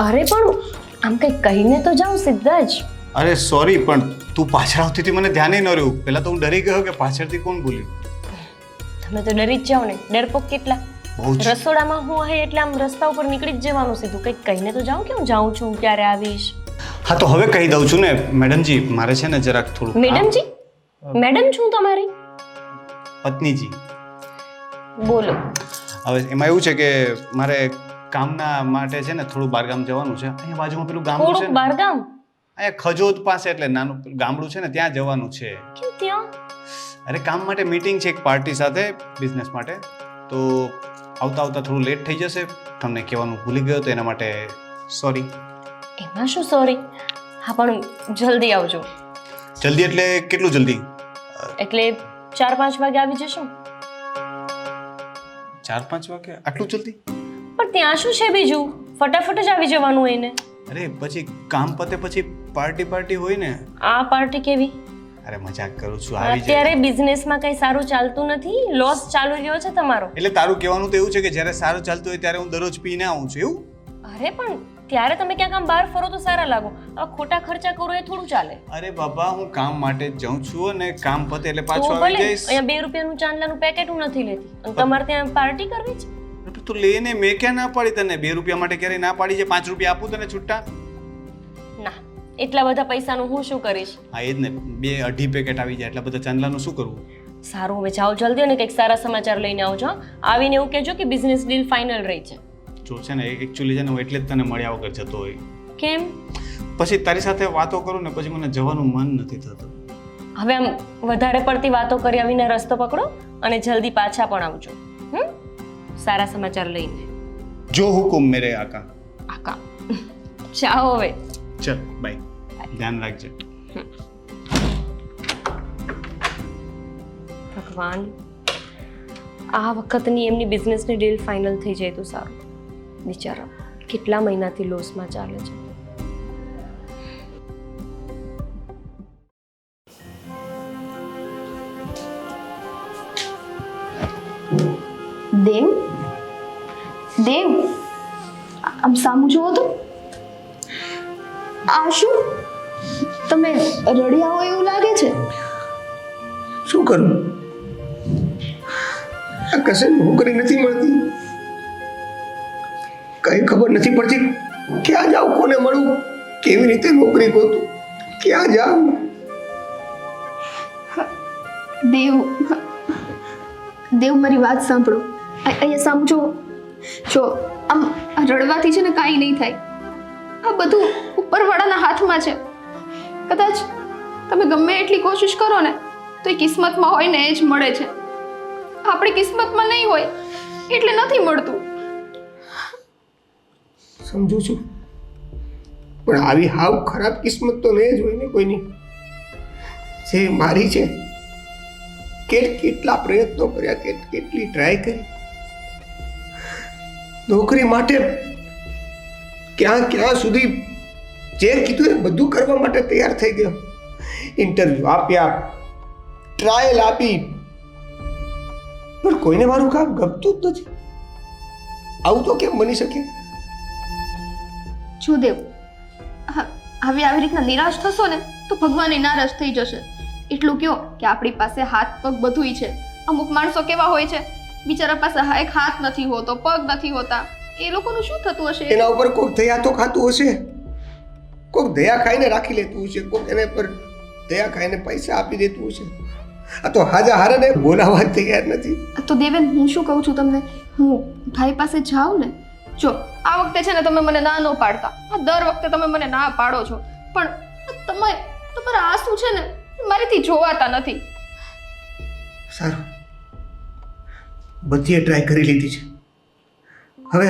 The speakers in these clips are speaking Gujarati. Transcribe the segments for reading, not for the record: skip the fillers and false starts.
અરે પણ આમ કંઈક કહીને તો જાઉં સીધા જ. અરે સોરી, પણ તું પાછળ આવતી હતી મને ધ્યાને ન રહ્યું. પહેલા તો હું ડરી ગયો કે પાછળથી કોણ બોલ્યું. તમે તો ડરી જ જાઓ ને, ડરપોક કેટલા. બહુ જ. રસોડામાં હું હે એટલે આમ રસ્તા ઉપર નીકળી જ જવાનું સીધું. કંઈક કહીને તો જાઉં કે હું જાઉં છું, ક્યારે આવીશ. હા તો હવે કહી દઉં છું ને મેડમજી, મારે છે ને જરાક થોડું મેડમજી? મેડમ છું તમારી? પત્નીજી. બોલો. હવે એમાં એવું છે કે મારે કામના માટે છે ને થોડું બહારગામ જવાનું છે. અહીંયા બાજુમાં પેલું ગામડું છે થોડુંક ને, બહારગામ? અહીંયા ખજોદ પાસે, એટલે નાનું ગામડું છે ને ત્યાં જવાનું છે. કેમ ત્યાં? અરે કામ માટે મીટિંગ છે એક પાર્ટી સાથે, બિઝનેસ માટે. તો આવતા આવતા થોડું લેટ થઈ જશે. તમને કહેવાનું ભૂલી ગયો તો એના માટે સોરી. એમાં શું સોરી? હા પણ જલ્દી આવજો. જલ્દી એટલે કેટલું જલ્દી? એટલે 4-5 વાગે આવી જશો. 4-5 વાગે? આટલું જલ્દી? પણ ત્યાં શું છે બીજું? ફટાફટ જ આવી જવાનું એને. અરે પછી કામ પતે પછી પાર્ટી હોય ને. આ પાર્ટી કેવી? અરે મજાક કરું છું, આવી જાય. અત્યારે બિઝનેસમાં કઈ સારું ચાલતું નથી, લોસ ચાલુ રહ્યો છે તમારો. એટલે તારું કહેવાનું તો એવું છે કે જ્યારે સારું ચાલતું હોય ત્યારે હું દરરોજ પીને આવું છું એવું? અરે પણ ત્યારે તમે ક્યાંક આમ બહાર ફરો તો સારા લાગો. આ ખોટા ખર્ચા કરો એ થોડું ચાલે. અરે બાબા, હું કામ માટે જ જાઉં છું અને કામ પતે એટલે તો પાછો ભલે, આવી જઈશ. અહીંયા 2 રૂપિયાનું ચાંદલાનું પેકેટ હું નથી લેતી. અને તમારે ત્યાં પાર્ટી કરવી છે? અરે તું લેને, મેં ક્યાં ના પાડી તને? 2 રૂપિયા માટે ક્યારે ના પાડી છે? 5 રૂપિયા આપું તને છૂટા? ના, એટલા બધા પૈસાનું હું શું કરીશ? હા એ જ ને, 2-2.5 પેકેટ આવી જાય એટલા બધા ચાંદલાનું શું કરવું? સારું, હવે જાઓ જલ્દી અને કંઈક સારા સમાચાર લઈને આવજો. આવીને એવું કહેજો કે બિઝનેસ ડીલ ફાઇનલ રહી છે. જો છે ને એકચ્યુઅલી છે ને હું એટલે જ તને મળ્યા વગર જતો હોય. કેમ? પછી તારી સાથે વાતો કરું ને પછી મને જવાનું મન નથી થતું. હવે આમ વધારે પડતી વાતો કર્યા વિના રસ્તો પકડો અને જલ્દી પાછા પણ આવજો. સારા સમાચાર લઈને. જો હુકુમ મેરે આકા. આકા. જાઓ હવે. ચલ બાય, ધ્યાન રાખજે. ભગવાન, આ વખતની એમની બિઝનેસની ડીલ ફાઇનલ થઈ જાય તો સારું. બિચારા કેટલા મહિનાથી લોસમાં ચાલે છે. દેવ, દેવ, આમ સામું જુઓ તો. આ શું? તમે રડ્યા હોય એવું લાગે છે. શું કરું? આ કશે નોકરી નથી મળતી, કઈ ખબર નથી પડતી. ક્યાં જાઉં, કોને મળું, કેવી રીતે નોકરી ગોતું, ક્યાં જાઉં? દેવ, દેવ મારી વાત સાંભળો. અહીંયા સમજો. જો આમ રડવાથી છે ને કાંઈ નહીં થાય. આ બધું ઉપરવાળાના હાથમાં છે. કદાચ તમે ગમે એટલી કોશિશ કરો ને તો એ કિસ્મતમાં હોય ને એ જ મળે છે. આપણી કિસ્મતમાં નહીં હોય એટલે નથી મળતું. સમજુ છું, પણ આવી હાવ ખરાબ કિસ્મત તો નહીં જ હોય ને કોઈની. જે મારી છે, કેટલા પ્રયત્નો કર્યા, કેટલી ટ્રાય કરી નોકરી માટે, ક્યાં સુધી જે કીધું એ બધું કરવા માટે તૈયાર થઈ ગયો. ઇન્ટરવ્યુ આપ્યા, ટ્રાયલ આપી, પણ કોઈને મારું કામ ગમતું જ નથી. આવું તો કેમ બની શકે? જો દેવ, હવે આવી રીતના નિરાશ થશો ને તો ભગવાન નારાજ થઈ જશે. એટલું કયો કે આપણી પાસે હાથ પગ બધુંય છે. અમુક માણસો કેવા હોય છે, બિચારા પાસે એક હાથ નથી હોતો, પગ નથી હોતા. એ લોકોનું શું થતું હશે? એના ઉપર કોઈક દયા તો ખાતું હશે, કોઈક દયા ખાઈને રાખી લેતું હશે, કોઈક એને પર દયા ખાઈને પૈસા આપી દેતું હશે. આ તો હાજા હારાને બોલાવવા તૈયાર નથી. તો દેવેન, હું શું કહું છું તમને, હું ભાઈ પાસે જાઉં ને. જો આ વખતે છે ને તમે મને ના ન પાડતા, આ દર વખતે તમે મને ના પાડો છો, પણ તમારા આંસુ છે ને મારીથી જોવાતા નથી. સારું, બધીએ ટ્રાય કરી લીધી છે. હવે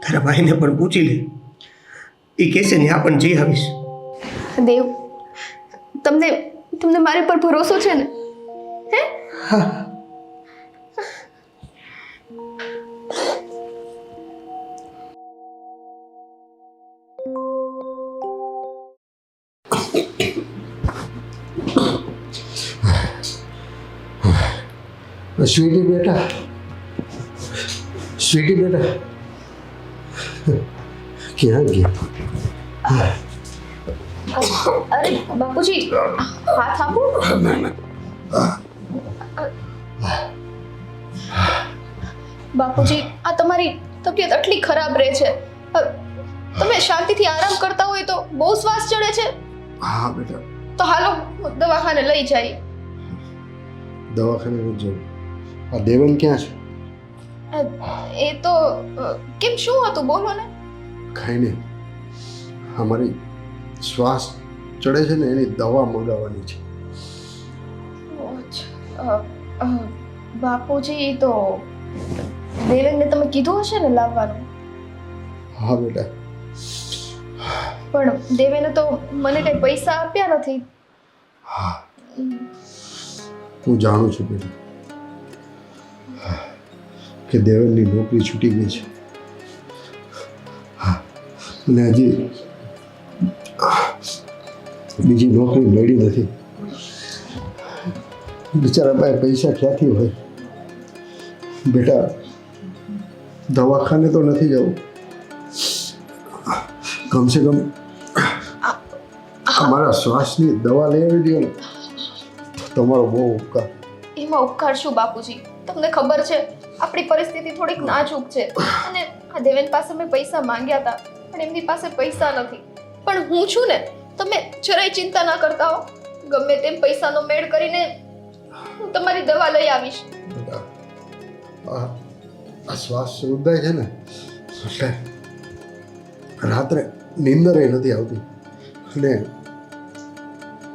તારા ભાઈને પણ પૂછી લે, એ કહેશે ને આ પણ જઈ આવીશ. દેવ, તમને મારી પર ભરોસો છે ને? હે? હા. સ્વીટી બેટા, સ્વીટી બેટા ક્યાં ગયા? અરે બાપુજી હાથ આપો. બાપુજી આ તમારી તબિયત આટલી ખરાબ રહે છે. તમે શાંતિથી આરામ કરતા હોય તો બહુ શ્વાસ ચડે છે. હા બેટા, તો હાલો દવાખાને લઈ જાય. દવાખાને નથી જવું. આ દેવન ક્યાં છે? એ તો કેમ શું હતું બોલો ને. ખાઈ નહીં, અમારી શ્વાસ ચડે છે ને એની દવા મંગાવવાની છે. બાપુજી તો દેવેનને તમે કીધું હશે ને લાવવાનું. હા બેટા, પણ દેવેને તો મને કઈ પૈસા આપ્યા નથી. હા હું જાણું છું બેટા કે દેવનની નોકરી છૂટી ગઈ છે. હા, અને હજી બીજી નોકરી મળી નથી. બિચારા પાસે પૈસા ક્યાંથી હોય? બેટા દવાખાને તો નથી જવું, કમસે કમ અમારા શ્વાસની દવા લઈ આવી દો ને, તમારો બહુ ઉપકાર. એમાં ઉપકાર શું બાપુજી? તમને ખબર છે આપણી પરિસ્થિતિ થોડીક નાજુક છે અને આ દેવેન પાસે મેં પૈસા માંગ્યા હતા પણ એમની પાસે પૈસા નથી. પણ હું છું ને, તમે જરાય ચિંતા ના કરતા હો. ગમે તેમ પૈસાનો મેળ કરીને હું તમારી દવા લઈ આવીશ. બેટા આ શ્વાસ રૂંધાય છે ને એટલે રાત્રે નીંદરે નથી આવતી અને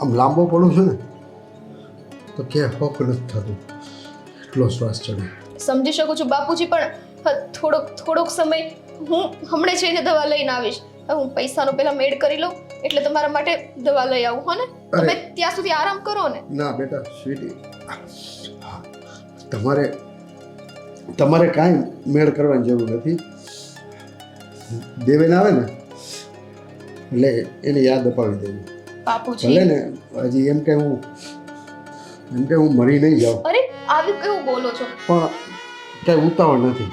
આમ લાંબો પડું છું ને તો ક્યાં હોક નથી થતું, એટલો શ્વાસ ચડે. સમજી શકું છું બાપુજી, પણ થોડોક સમય હું હમણાં જઈને દવા લઈને આવીશ. હું પૈસાનો પહેલા મેળ કરી લઉં એટલે તમારા માટે દવા લઈ આવું. હો ને, તમે ત્યાં સુધી આરામ કરો ને. ના બેટા સ્વીટી, તમારે કાંઈ મેળ કરવાની જરૂર નથી. દેવેન આવે ને એટલે એને યાદ અપાવી દેવી. બાપુજી ભલે ને હજી એમ કે હું મરી નહીં જાઉં, અરે આવી કેવું બોલો છો? પણ કાંઈ ઉતાવળ નથી.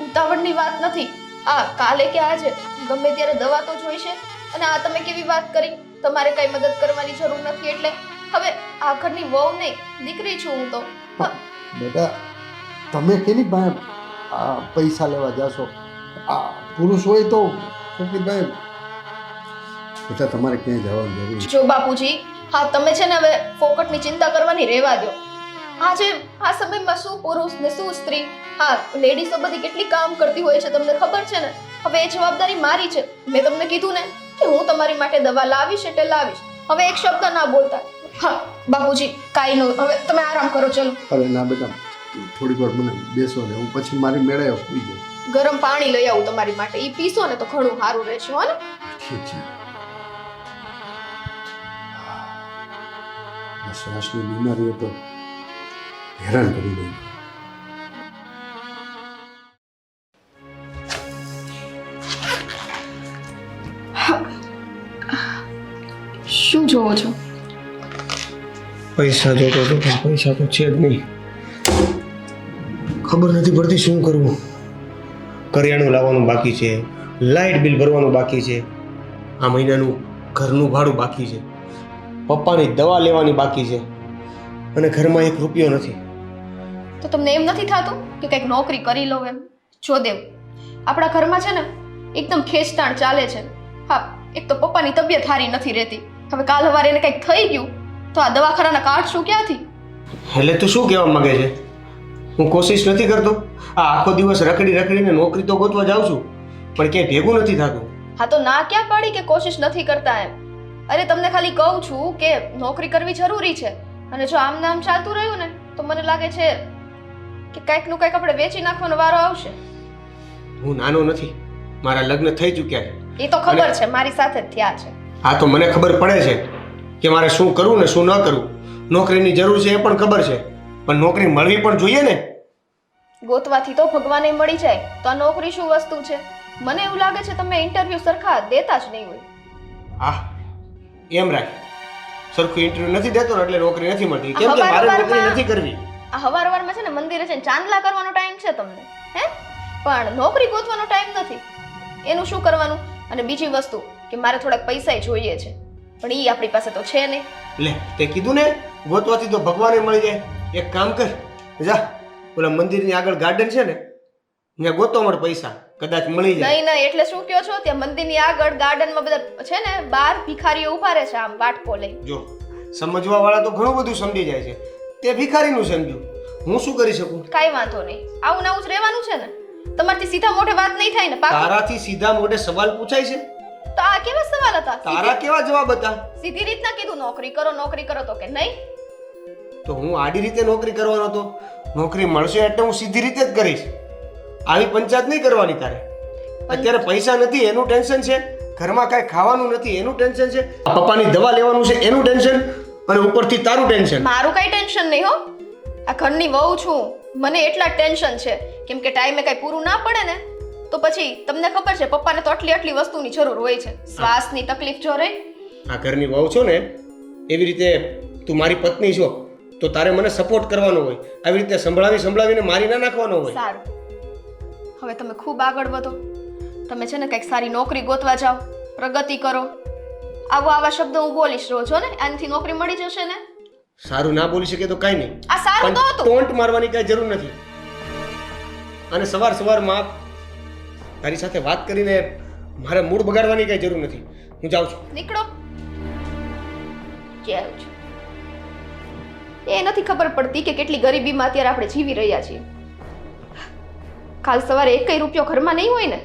ઉતાવળની વાત નથી. આ કાલે કે આજે ગમે ત્યારે દવા તો જોઈશે. અને આ તમે કેવી વાત કરી, તમારે કઈ મદદ કરવાની જરૂર નથી. એટલે હવે આ ઘરની વહુ નહીં, દીકરી છું હું તો. બેટા તમે કેની પાસે પૈસા લેવા જાશો? આ પુરુષ હોય તો ફકીરભાઈ, બેટા તમારે ક્યાંય જવાની જરૂર નથી. જો બાપુજી, હા તમે છે ને હવે ફોકટની ચિંતા કરવાની રહેવા દો. આજે આ સમયમાં શું પુરુષ ને શું સ્ત્રી, હા લેડીઝો બધી કેટલી કામ કરતી હોય છે તમને ખબર છે ને. હવે એ જવાબદારી મારી છે. મેં તમને કીધું ને કે હું તમારી માટે દવા લાવીશ એટલે લાવીશ. હવે એક શબ્દ ના બોલતા. હા બાપુજી કાંઈ નો, હવે તમે આરામ કરો. ચલો. અરે ના બેટા, થોડીક વાર મને બેસો ને, હું પછી મારી મેળે સુઈ જાઉં. ગરમ પાણી લઈ આવું તમારી માટે. એ પીશો ને તો ઘણું સારું રહેશે. હો ને. ઠીક છે. આ શ્વાસની બીમારીઓ તો હેરાન કરી દઈ. શું જોવો છો? પૈસા જોતો હતો પણ પૈસા તો છે જ નહીં. ખબર નથી પડતી શું કરવું. કરિયાણું લાવવાનું બાકી છે, લાઇટ બિલ ભરવાનું બાકી છે, આ મહિનાનું ઘરનું ભાડું બાકી છે, પપ્પાની દવા લેવાની બાકી છે અને ઘરમાં 1 રૂપિયો નથી. તો તમને એમ નથી થતું કે કંઈક નોકરી કરી લો એમ? જો દેવ, આપણા ઘરમાં છે ને એકદમ ખેંચતાણ ચાલે છે. હા, એક તો પપ્પાની તબિયત સારી નથી રહેતી. હવે કાલ સવારે એને કંઈક થઈ ગયું તો આ દવાખાનાના કાઢશું ક્યાંથી? એટલે તું શું કહેવા માંગે છે? હું કોશિશ નથી કરતો? આ આખો દિવસ રખડીને નોકરી તો ગોતવા જાઉં છું પણ ક્યાંય ભેગું નથી થતું. હા તો ના ક્યાં પાડી કે કોશિશ નથી કરતા એમ? અરે તમને ખાલી કહું છું કે નોકરી કરવી જરૂરી છે. અને જો આમ નામ ચાલતું રહ્યું ને તો મને લાગે છે કે કંઈકનું કંઈક આપણે વેચી નાખવાનો વારો આવશે. હું નાનો નથી, મારા લગ્ન થઈ ચૂક્યા છે. એ તો ખબર છે, મારી સાથે જ થયા છે. હા તો મને ખબર પડે છે કે મારે શું કરવું ને શું ન કરવું. નોકરીની જરૂર છે એ પણ ખબર છે, પણ નોકરી મળવી પણ જોઈએ ને. ગોતવાથી તો ભગવાને મળી જાય તો આ નોકરી શું વસ્તુ છે? મને એવું લાગે છે તમે ઇન્ટરવ્યુ સરખા દેતા જ નહીં હોય. હા એમ રાખ, સરખું ઇન્ટરવ્યુ નથી દેતો ને એટલે નોકરી નથી મળતી. કેમ કે મારે નોકરી નથી કરવી. આ હવારમાં છે ને મંદિરે છે ચાંદલા કરવાનો ટાઈમ છે તમને? હે પણ નોકરી ગોતવાનો ટાઈમ નથી. એનું શું કરવાનું? અને બીજી વસ્તુ કે મારે થોડાક પૈસા જોઈએ છે, પણ એ આપણી પાસે તો છે નહીં. લે તે કીધું ને ગોતવાથી તો ભગવાને મળી જાય. એક કામ કર, જા ઓલા મંદિરની આગળ ગાર્ડન છે ને ત્યાં ગોતો મળે પૈસા, કદાચ મળી જાય. નહીં નહીં, એટલે શું કહો છો? ત્યાં મંદિરની આગળ ગાર્ડનમાં બધા છે ને, બહાર ભિખારીઓ ઉભા રહે છે આમ વાટકો લઈ. જો સમજવા વાળા તો ઘણું બધું સમજી જાય છે, તે ભિખારીનું સમજ્યું. હું શું કરી શકું? કાંઈ વાંધો નહીં, આવું ને આવું જ રહેવાનું છે ને. તમારથી સીધા મોઢે વાત નહીં થાય ને? પાક્કું? તારાથી સીધા મોઢે સવાલ પૂછાય છે? તો આ કેવા સવાલ હતા? તારા કેવા જવાબ હતા? સીધી રીતના કીધું નોકરી કરો તો કે નહીં. તો હું આડી રીતે નોકરી કરવાનો હતો. નોકરી મળશે એટલે હું સીધી રીતે જ કરીશ. આવી પંચાયત નહીં કરવાની તારે. અત્યારે પૈસા નથી એનું ટેન્શન છે, ઘરમાં કાંઈ ખાવાનું નથી એનું ટેન્શન છે, પપ્પાની દવા લેવાનું છે એનું ટેન્શન, અને ઉપરથી તારું ટેન્શન. મારું કઈ ટેન્શન નહીં હો. આ ઘરની વહુ છું, મને એટલા ટેન્શન છે કેમ કે ટાઈમે કઈ પૂરું ના પડે ને તો પછી તમને ખબર છે પપ્પાને તો આટલી વસ્તુની જરૂર હોય છે. શ્વાસની તકલીફ જો રહી. આ ઘરની વહુ છો ને, એવી રીતે તું મારી પત્ની છો તો તારે મને સપોર્ટ કરવાનો હોય. આવી રીતે સંભળાવીને મારી ના નાખવાનો હોય. સારું, હવે તમે ખૂબ આગળ વધો. તમે છે ને કંઈક સારી નોકરી ગોતવા જાઓ, પ્રગતિ કરો. આવા શબ્દ હું બોલીશ રોજ હો ને, આનાથી નોકરી મળી જશે ને. સારું ના બોલી શકે તો કાંઈ નહીં, આ સારું તો હતું. ટોન્ટ મારવાની કાંઈ જરૂર નથી. અને સવારમાં તારી સાથે વાત કરીને મારે મૂડ બગાડવાની કાંઈ જરૂર નથી. હું જાઉં છું. નીકળો. જાઉં છું. એ નથી ખબર પડતી કે કેટલી ગરીબીમાં અત્યારે આપણે જીવી રહ્યા છીએ. કાલ સવારે એકય રૂપિયો ઘરમાં નહીં હોય ને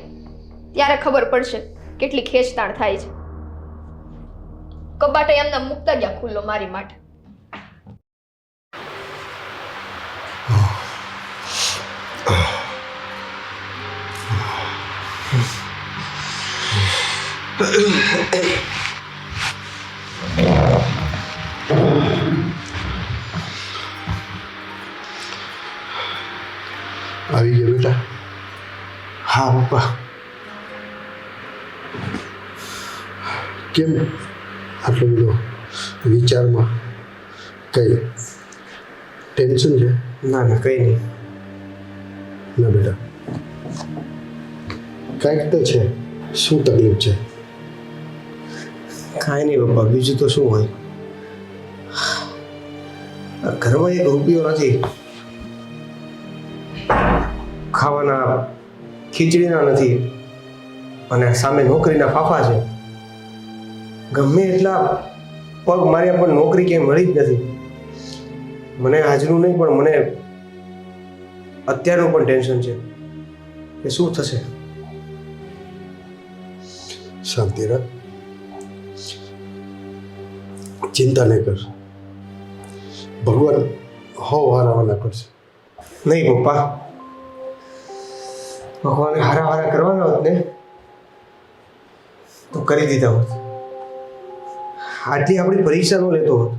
ત્યારે ખબર પડશે કેટલી ખેંચતાણ થાય છે. કબાટે એમને મૂકતા ગયા ખુલ્લો મારી માટે. આવી ગયો બેટા? હા પપ્પા. કેમ આટલો બધો વિચારમાં? કઈ ટેન્શન છે? ના કંઈ નહીં. ના બેટા, કાંઈક તો છે. શું તકલીફ છે? કાંઈ નહીં પપ્પા, બીજું તો શું હોય. ઘરમાં એક રૂપિયો નથી, ખાવાના ખીચડીના નથી, અને સામે નોકરીના ફાફા છે. ગમે એટલા પગ માર્યા પણ નોકરી ક્યાંય મળી જ નથી. મને આજનું નહીં પણ મને અત્યારનું પણ ટેન્શન છે કે શું થશે. શાંતિ રાખ, ચિંતા નહીં કર. ભગવાન હારાવાના કરશે. નહીં પપ્પા, ભગવાને હારા કરવાના હોત ને તો કરી દીધા હોત. આટલી આપણી પરીક્ષા નો લેતો હોત.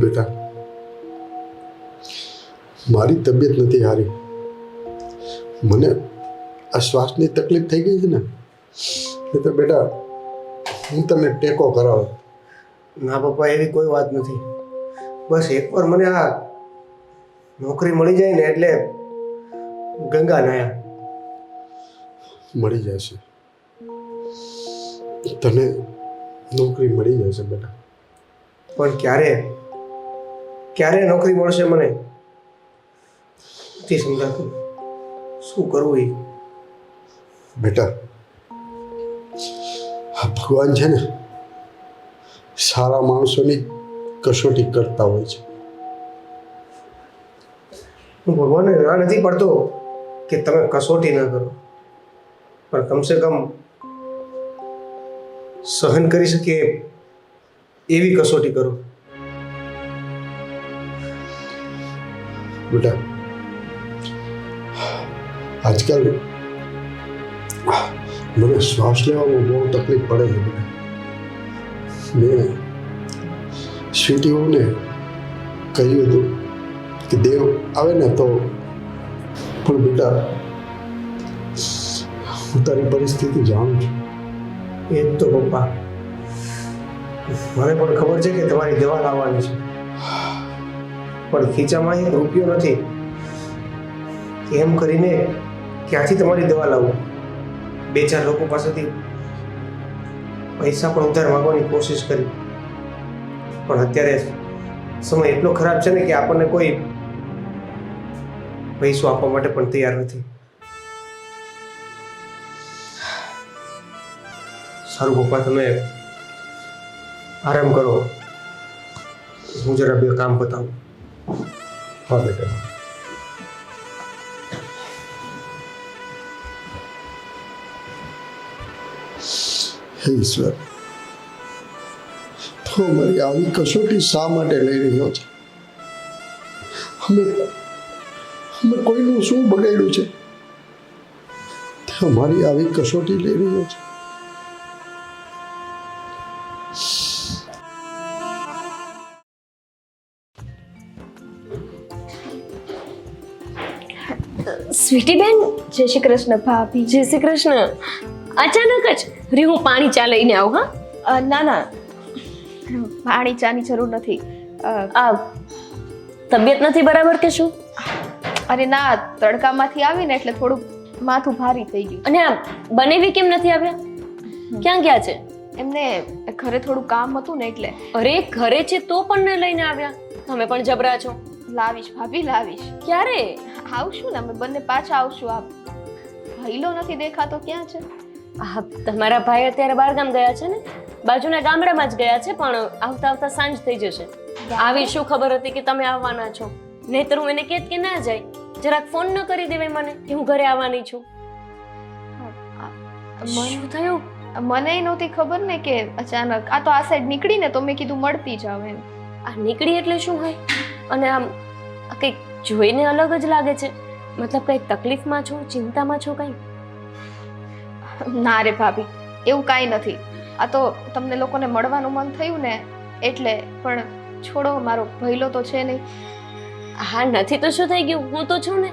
બેટા, મારી તબિયત નથી હારી. મને આ શ્વાસની તકલીફ થઈ ગઈ છે ને, એ તો બેટા હું તને ટેકો કરાવું. ના પપ્પા, એવી કોઈ વાત નથી. બસ એકવાર મને આ નોકરી મળી જાય ને એટલે ગંગા નાયા. મળી જશે તને, નોકરી મળી જશે બેટા. પણ ક્યારે નોકરી મળશે મને નથી સમજાતું. શું કરવું એ? બેટા, આ ભગવાન છે ને, સારા માણસોની કસોટી કરતા હોય છે. હું ભગવાનને ના નથી પડતો કે તમે કસોટી ના કરો, પણ કમસે કમ સહન કરી શકીએ એવી કસોટી કરો. બેટા, આજકાલ મને શ્વાસ લેવામાં બહુ તકલીફ પડે છે બેટા. મેં સ્વીટીઓને કહ્યું હતું કે દેવ આવે ને તો, પણ બેટા હું તારી પરિસ્થિતિ જાણું છું. એ જ તો પપ્પા, મને પણ ખબર છે કે તમારી દવા લાવવાની છે, પણ ખીચામાં એક રૂપિયો નથી. એમ કરીને ક્યાંથી તમારી દવા લાવું? 2-4 લોકો પાસેથી પૈસા પણ ઉધાર માંગવાની કોશિશ કરી, પણ અત્યારે સમય એટલો ખરાબ છે ને કે આપણને કોઈ પૈસો આપવા માટે પણ તૈયાર નથી. સારું પપ્પા, તમે આરામ કરો, હું જરા 2 કામ બતાવું. હા બેટા. હે ઈશ્વર, તો અમારી આવી કસોટી શા માટે લઈ રહ્યો છે? અમે કોઈનું શું બગાડ્યું છે તે અમારી આવી કસોટી લઈ રહ્યો છે? સ્વીટી બેન, જય શ્રી કૃષ્ણ ભાભી. જય શ્રી કૃષ્ણ. અચાનક જ રી હું પાણી ચા લઈને આવું. હા, ના ના, પાણી ચાની જરૂર નથી. આ તબિયત નથી બરાબર કે શું? અરે ના, તડકામાંથી આવીને એટલે થોડું માથું ભારી થઈ ગયું. અને આ બનેવી કેમ નથી આવ્યા? ક્યાં ગયા છે? એમને ઘરે થોડું કામ હતું ને એટલે. અરે ઘરે છે તો પણ ન લઈને આવ્યા. તમે પણ જબરા છો. લાવીશ ભાભી, લાવીશ. ક્યારે આવશું ને, અમે બંને પાછા આવશું. આપ ભાઈલો નથી દેખાતો, ક્યાં છે? હા, તમારા ભાઈ અત્યારે બહારગામ ગયા છે ને, બાજુના ગામડામાં જ ગયા છે, પણ આવતા આવતા સાંજ થઈ જશે. આવી શું ખબર હતી કે તમે આવવાના છો? નહીતર હું એને કહેત કે ના જાય. જરાક ફોન ન કરી દેવાય મને કે હું ઘરે આવવાની છું. શું થયું? મને નહોતી ખબર ને કે અચાનક આ તો આ સાઈડ નીકળીને તો મેં કીધું મળતી જાવ એમ. આ નીકળી એટલે શું હોય? અને આમ કંઈક જોઈને અલગ જ લાગે છે. મતલબ કંઈ તકલીફમાં છો, ચિંતામાં છો કંઈ? ના રે ભાભી, એવું કાંઈ નથી. આ તો તમને લોકોને મળવાનું મન થયું ને એટલે. પણ છોડો, મારો ભઈલો તો છે નહીં. હા, નથી તો શું થઈ ગયું? હું તો છું ને.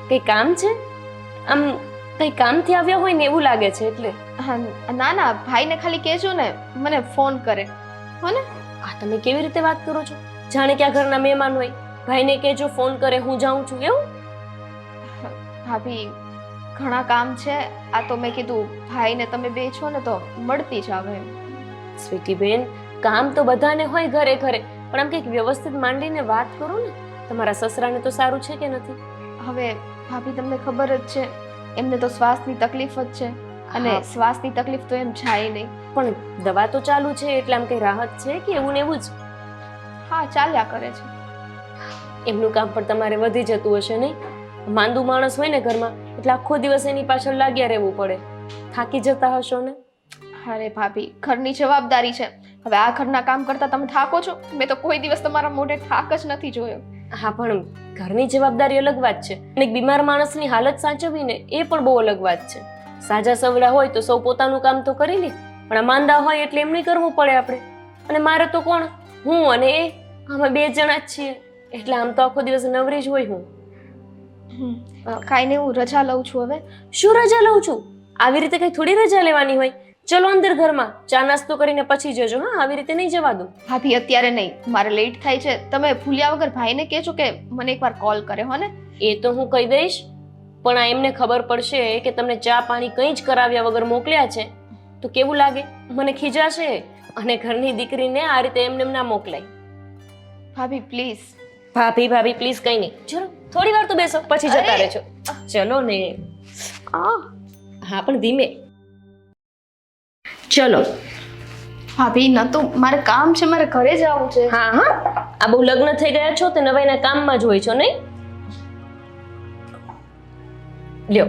કંઈ કામ છે? આમ કંઈ કામથી આવ્યા હોય ને એવું લાગે છે એટલે. હા, ના ના, ભાઈને ખાલી કહેજો ને મને ફોન કરે, હો ને? આ તમે કેવી રીતે વાત કરો છો? જાણે કે આ ઘરના મહેમાન હોય. ભાઈને કહેજો ફોન કરે, હું જાઉં છું એવું? ભાભી, ઘણા કામ છે. આ તો મેં કીધું ભાઈને તમે બે છો ને તો મળતી જાવ એમ. સ્વીટી બેન, કામ તો બધાને હોય ઘરે ઘરે, પણ આમ કંઈક વ્યવસ્થિત માંડીને વાત કરો ને. તમારા સસરાને તો સારું છે કે નથી? હવે ભાભી, તમને ખબર જ છે એમને તો શ્વાસની તકલીફ જ છે, અને હા. શ્વાસની તકલીફ તો એમ જાય નહીં. પણ દવા તો ચાલુ છે એટલે આમ કંઈ રાહત છે કે એવું ને એવું જ? હા, ચાલ્યા કરે છે. એમનું કામ પણ તમારે વધી જતું હશે નહીં? માંદું માણસ હોય ને ઘરમાં એટલે આખો દિવસ એની પાછળ લાગ્યા રહેવું પડે. થાકી જતા હશો ને? અરે ભાભી, ઘરની જવાબદારી છે. હવે આ ઘરના કામ કરતા તમે થાકો છો? મેં તો કોઈ દિવસ તમારા મોઢે થાક જ નથી જોયો. હા, પણ ઘરની જવાબદારી અલગ વાત છે, અને એક બીમાર માણસની હાલત સાચવવી ને એ પણ બહુ અલગ વાત છે. સાજા સવડા હોય તો સૌ પોતાનું કામ તો કરી લે, પણ આ માંદા હોય એટલે એમને કરવું પડે આપણે. અને મારે તો કોણ, હું અને એ, અમે 2 જણા જ છીએ, એટલે આમ તો આખો દિવસ નવરી જ હોય હું. કાંઈ નહીં, હું રજા લઉં છું હવે. શું રજા લઉં છું? આવી રીતે કઈ થોડી રજા લેવાની હોય. ચલો અંદર ઘરમાં ચા નાસ્તો કરીને પછી જજો. હા, આવી રીતે નહીં જવા દો. ભાભી, અત્યારે નહીં, મારે લેટ થાય છે. તમે ભૂલ્યા વગર ભાઈને કહેજો કે મને એકવાર કોલ કરે, હો ને? એ તો હું કહી દઈશ, પણ આ એમને ખબર પડશે કે તમને ચા પાણી કંઈ જ કરાવ્યા વગર મોકલ્યા છે તો કેવું લાગે? મને ખીજાશે. અને ઘરની દીકરીને આ રીતે એમને ના મોકલાય. ભાભી પ્લીઝ. ભાભી ભાભી પ્લીઝ કંઈ નહીં. ચલો થોડી વાર તો બેસો, પછી જતા રહેજો. ચલો ને. હા, પણ ધીમે. ચલો. ભાભી, ન તો મારે કામ છે, મારે ઘરે જવું છે. હા હા, આ બહુ લગ્ન થઈ ગયા છો તે નવાઈના કામમાં જ હોય છો નહીં? લ્યો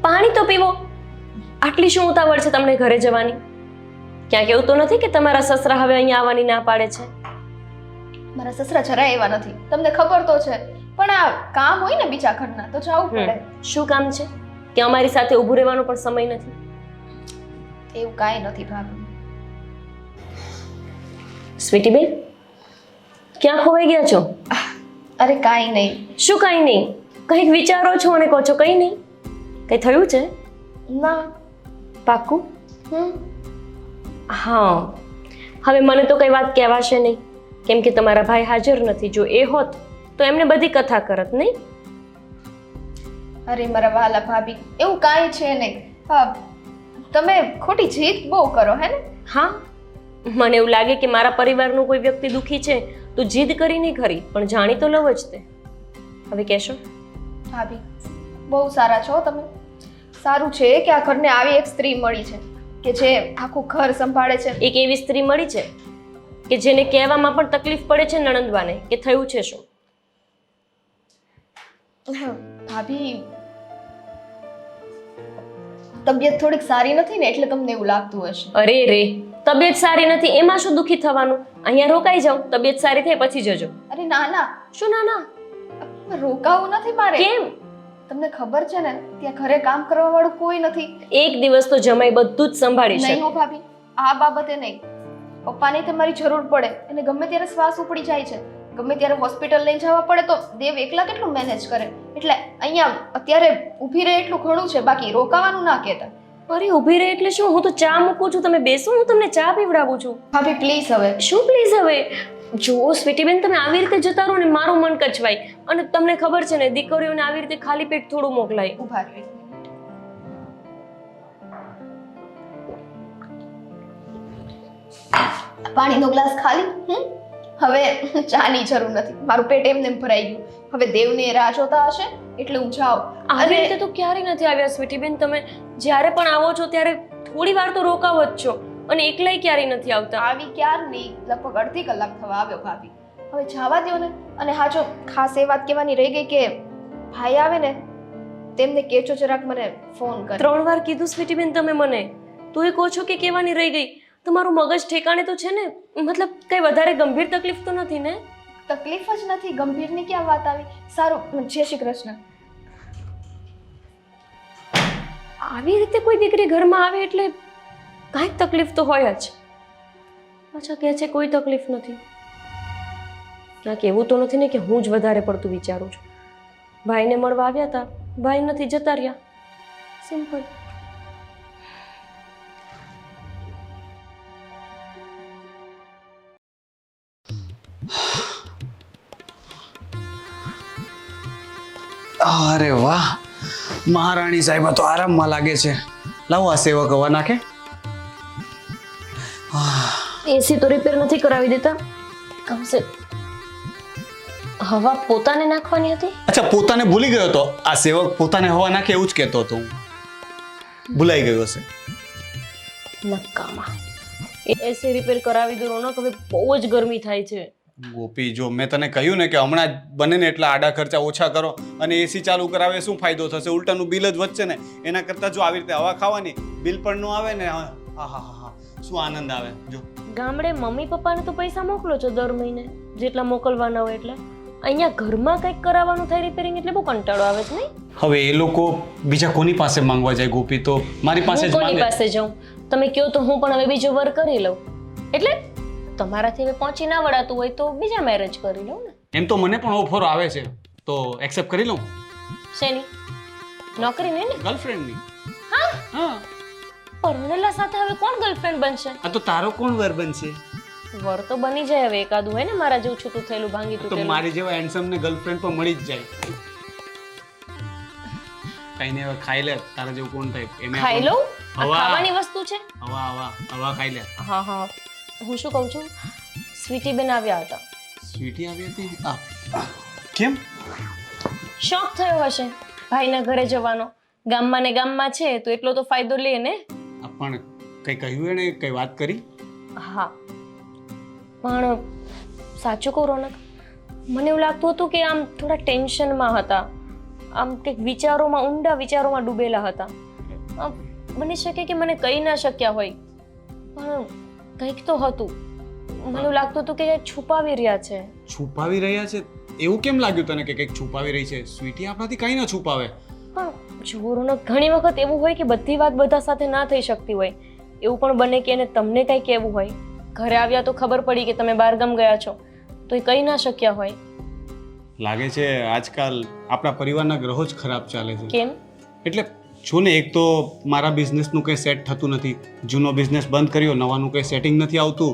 પાણી તો પીવો. આટલી શું ઉતાવળ છે તમને ઘરે જવાની? ક્યાંક એવું તો નથી કે તમારા સસરા હવે અહીંયા આવવાની ના પાડે છે? મારા સસરા જરાય એવા નથી, તમને ખબર તો છે. પણ આ કામ હોય ને બીજા ઘરના તો જવું પડે. શું કામ છે કે અમારી સાથે ઊભું રહેવાનો પણ સમય નથી? એવું કાંઈ નથી ભાભી. સ્વીટી બેન, ક્યાં ખોવાઈ ગયા છો? અરે કાંઈ નહીં. શું કાંઈ નહીં? કંઈક વિચારો છો અને કહો છો કંઈ નહીં? કંઈ થયું છે? ના. પાક્કું? હા, હવે મને તો કઈ વાત કહેવાશે નહીં, કેમ કે તમારા ભાઈ હાજર નથી. જો એ હોત તો એમને બધી કથા કરત નહીં? અરે મારા વાલા ભાભી, એવું કાંઈ છે નહીં. તમે ખોટી જીદ બહુ કરો હે ને? હા, મને એવું લાગે કે મારા પરિવારનું કોઈ વ્યક્તિ દુઃખી છે તો જીદ કરી નહીં ખરી, પણ જાણી તો લવ જ તે. હવે કહેશો? ભાભી, બહુ સારા છો તમે. સારું છે કે આ ઘરને આવી એક સ્ત્રી મળી છે કે જે આખું ઘર સંભાળે છે. એક એવી સ્ત્રી મળી છે કે જેને કહેવામાં પણ તકલીફ પડે છે નણંદવાને કે થયું છે શું. ભાભી, તબિયત થોડીક સારી નથી ને એટલે તમને એવું લાગતું હશે. અરે રે, તબિયત સારી નથી એમાં શું દુઃખી થવાનું? અહીંયા રોકાઈ જાઓ, તબિયત સારી થાય પછી જજો. અરે ના ના, શું ના ના? રોકાવું નથી મારે. કેમ? તમને ખબર છે ને ત્યાં ઘરે કામ કરવા વાળું કોઈ નથી. એક દિવસ તો જમાઈ બધું જ સંભાળી નહીં શકે. હો ભાભી, આ બાબતે નહીં. પપ્પાને તમારી જરૂર પડે અને ગમે ત્યારે શ્વાસ ઉપડી જાય છે, ગમે ત્યારે હોસ્પિટલ લઈ જવા પડે તો દેવ એકલા કેટલું મેનેજ કરે. એટલે અહીંયા અત્યારે ઊભી રહે એટલું ઘણું છે, બાકી રોકાવાનું ના કહેતા. અરે ઊભી રહે એટલે શું? હું તો ચા મૂકું છું, તમે બેસો, હું તમને ચા પીવડાવું છું. ભાભી પ્લીઝ હવે. શું પ્લીઝ હવે? જો સ્વીટીબેન, તમે આવી રીતે જતા રહો ને મારું મન કચવાય. અને તમને ખબર છે ને, દીકરીઓને આવી રીતે ખાલી પેટ થોડું મોકલાય. ઊભા રહો. પાણીનો ગ્લાસ ખાલી. હવે ચાની જરૂર નથી, મારું પેટ એમને ભરાઈ ગયું. હવે દેવને રાહ જોતા હશે એટલે હું જાઉં. આવી રીતે તો ક્યારેય નથી આવ્યા સ્વીટીબેન. તમે જ્યારે પણ આવો છો ત્યારે થોડી વાર તો રોકાવ જ છો, અને એકલાય ક્યારેય નથી આવતા. આવી ક્યારની, લગભગ અડધી કલાક થવા આવ્યો ભાભી. હવે જવા દ્યો ને. અને હા, જો ખાસ એ વાત કહેવાની રહી ગઈ કે ભાઈ આવે ને તેમને કહેજો જરાક મને ફોન કરે. 3 વાર કીધું સ્વીટીબેન તમે મને, તોય કહો છો કે કહેવાની રહી ગઈ. તમારું મગજ ઠેકાણે તો છે ને? મતલબ કઈ વધારે ગંભીર તકલીફ તો નથી ને? તકલીફ જ નથી, ગંભીરની ક્યાં વાત આવી. સારું, જય શ્રી કૃષ્ણ. આવી રીતે કોઈ દીકરી ઘરમાં આવે એટલે કાંઈક તકલીફ તો હોય જ. અચ્છા, કહે છે કોઈ તકલીફ નથી. ના, કેવું તો નથી ને કે હું જ વધારે પડતું વિચારું છું. ભાઈને મળવા આવ્યા હતા, ભાઈ નથી, જતા રહ્યા. સિમ્પલ. અરે વાહ, મહારાણી સાહેબ તો આરામમાં લાગે છે. લાવો આ સેવક હવા નાખે. એસી તો રિપેર નથી કરાવી દેતા. કમસે હવા પોતાને નાખવાની હતી. અચ્છા, પોતાને ભૂલી ગયો તો આ સેવક પોતાને હવા નાખે એવું જ કહેતો હતો હું. ભૂલાઈ ગયો હશે. નકામા. એસી રિપેર કરાવી દો રોનક, હવે બહુ જ ગરમી થાય છે. ગોપી, જો મેં તને કહ્યું ને કે હમણાં જ બને ને એટલા આડા ખર્ચા ઓછા કરો, અને એસી ચાલુ કરાવે શું ફાયદો થશે? ઉલટાનું બિલ જ વધશે ને. એના કરતાં જો આવી રીતે હવા ખાવાની, બિલ પણ ન આવે ને, હા, શું આનંદ આવે. જો ગામડે મમ્મી પપ્પાને તો પૈસા મોકલો છો દર મહિને, જેટલા મોકલવાના હોય એટલે. અહીંયા ઘરમાં કંઈક કરાવવાનું થાય રિપેરિંગ એટલે બહુ કંટાળો આવે છે નહીં? હવે એ લોકો બીજા કોની પાસે માંગવા જાય ગોપી? તો મારી પાસે જ કોની માંગે. પાસે જાઉં? તમે કહો તો હું પણ હવે બીજો વર કરી લઉં. એટલે તમારાથી હવે પહોંચી ના વળાતું હોય તો બીજા મેરેજ કરી લઉં ને. એમ તો મને પણ ઓફરો આવે છે, તો એક્સેપ્ટ કરી લઉં. શેની? નોકરી નહીં ને? ગર્લફ્રેન્ડની. હા. પરણેલા સાથે હવે કોણ ગર્લફ્રેન્ડ બનશે? આ તો તારો કોણ વર બનશે? વર તો બની જાય હવે એકાદું હોય ને મારા જેવું છૂટું થયેલું ભાંગી તો તૂટેલું. મારી જેવા હેન્ડસમ ને ગર્લફ્રેન્ડ પણ મળી જ જાય. કઈ ને હવે ખાઈ લે, તારા જેવું કોણ થાય? એને ખાઈ લઉં? આ હવા. ખાવાની વસ્તુ છે. હવા ખાઈ લે. હા, હું શું કહું છું, સ્વીટી બેન આવ્યા હતા. સ્વીટી આવી હતી? કેમ? શોખ થયો હશે ભાઈના ઘરે જવાનો. ગામમાં ને ગામમાં છે તો એટલો તો ફાયદો લે ને. પણ કઈ કહ્યું એને? કઈ વાત કરી? હા, પણ સાચું કહું રોનક, મને એવું લાગતું હતું કે આમ થોડા ટેન્શનમાં હતા, આમ કંઈક વિચારોમાં, ઊંડા વિચારોમાં ડૂબેલા હતા. બની શકે કે મને કહી ના શક્યા હોય, પણ કંઈક તો હતું. મને એવું લાગતું હતું કે કંઈક છુપાવી રહ્યા છે. છુપાવી રહ્યા છે? એવું કેમ લાગ્યું તને કે કંઈક છુપાવી રહી છે? સ્વીટી આપણાથી કંઈ ના છુપાવે. પણ જો રોનક, ઘણી વખત એવું હોય કે બધી વાત બધા સાથે ના થઈ શકતી હોય. એવું પણ બને કે એને તમને કંઈ કહેવું હોય, ઘરે આવ્યા તો ખબર પડી કે તમે બહારગામ ગયા છો, તો એ કહી ના શક્યા હોય. લાગે છે આજકાલ આપણા પરિવારના ગ્રહો જ ખરાબ ચાલે છે. કેમ? એટલે જો ને, એક તો મારા બિઝનેસનું કંઈ સેટ થતું નથી, જૂનો બિઝનેસ બંધ કર્યો, નવાનું કંઈ સેટિંગ નથી આવતું,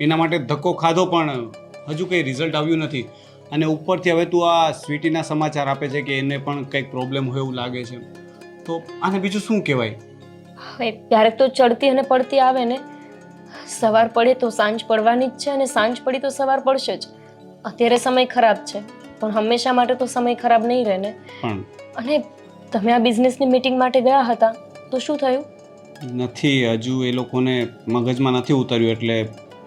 એના માટે ધક્કો ખાધો પણ હજુ કંઈ રિઝલ્ટ આવ્યું નથી. અને ઉપરથી હવે તું આ સ્વીટીના સમાચાર આપે છે કે એને પણ કંઈક પ્રોબ્લેમ હોય એવું લાગે છે, તો આને બીજું શું કહેવાય? હવે ક્યારેક તો ચડતી અને પડતી આવે ને. સવાર પડે તો સાંજ પડવાની જ છે અને સાંજ પડી તો સવાર પડશે જ. અત્યારે સમય ખરાબ છે પણ હંમેશા માટે તો સમય ખરાબ નહીં રહે ને. પણ અને તમે આ બિઝનેસની મીટિંગ માટે ગયા હતા તો શું થયું? નથી, હજુ એ લોકોને મગજમાં નથી ઉતર્યું એટલે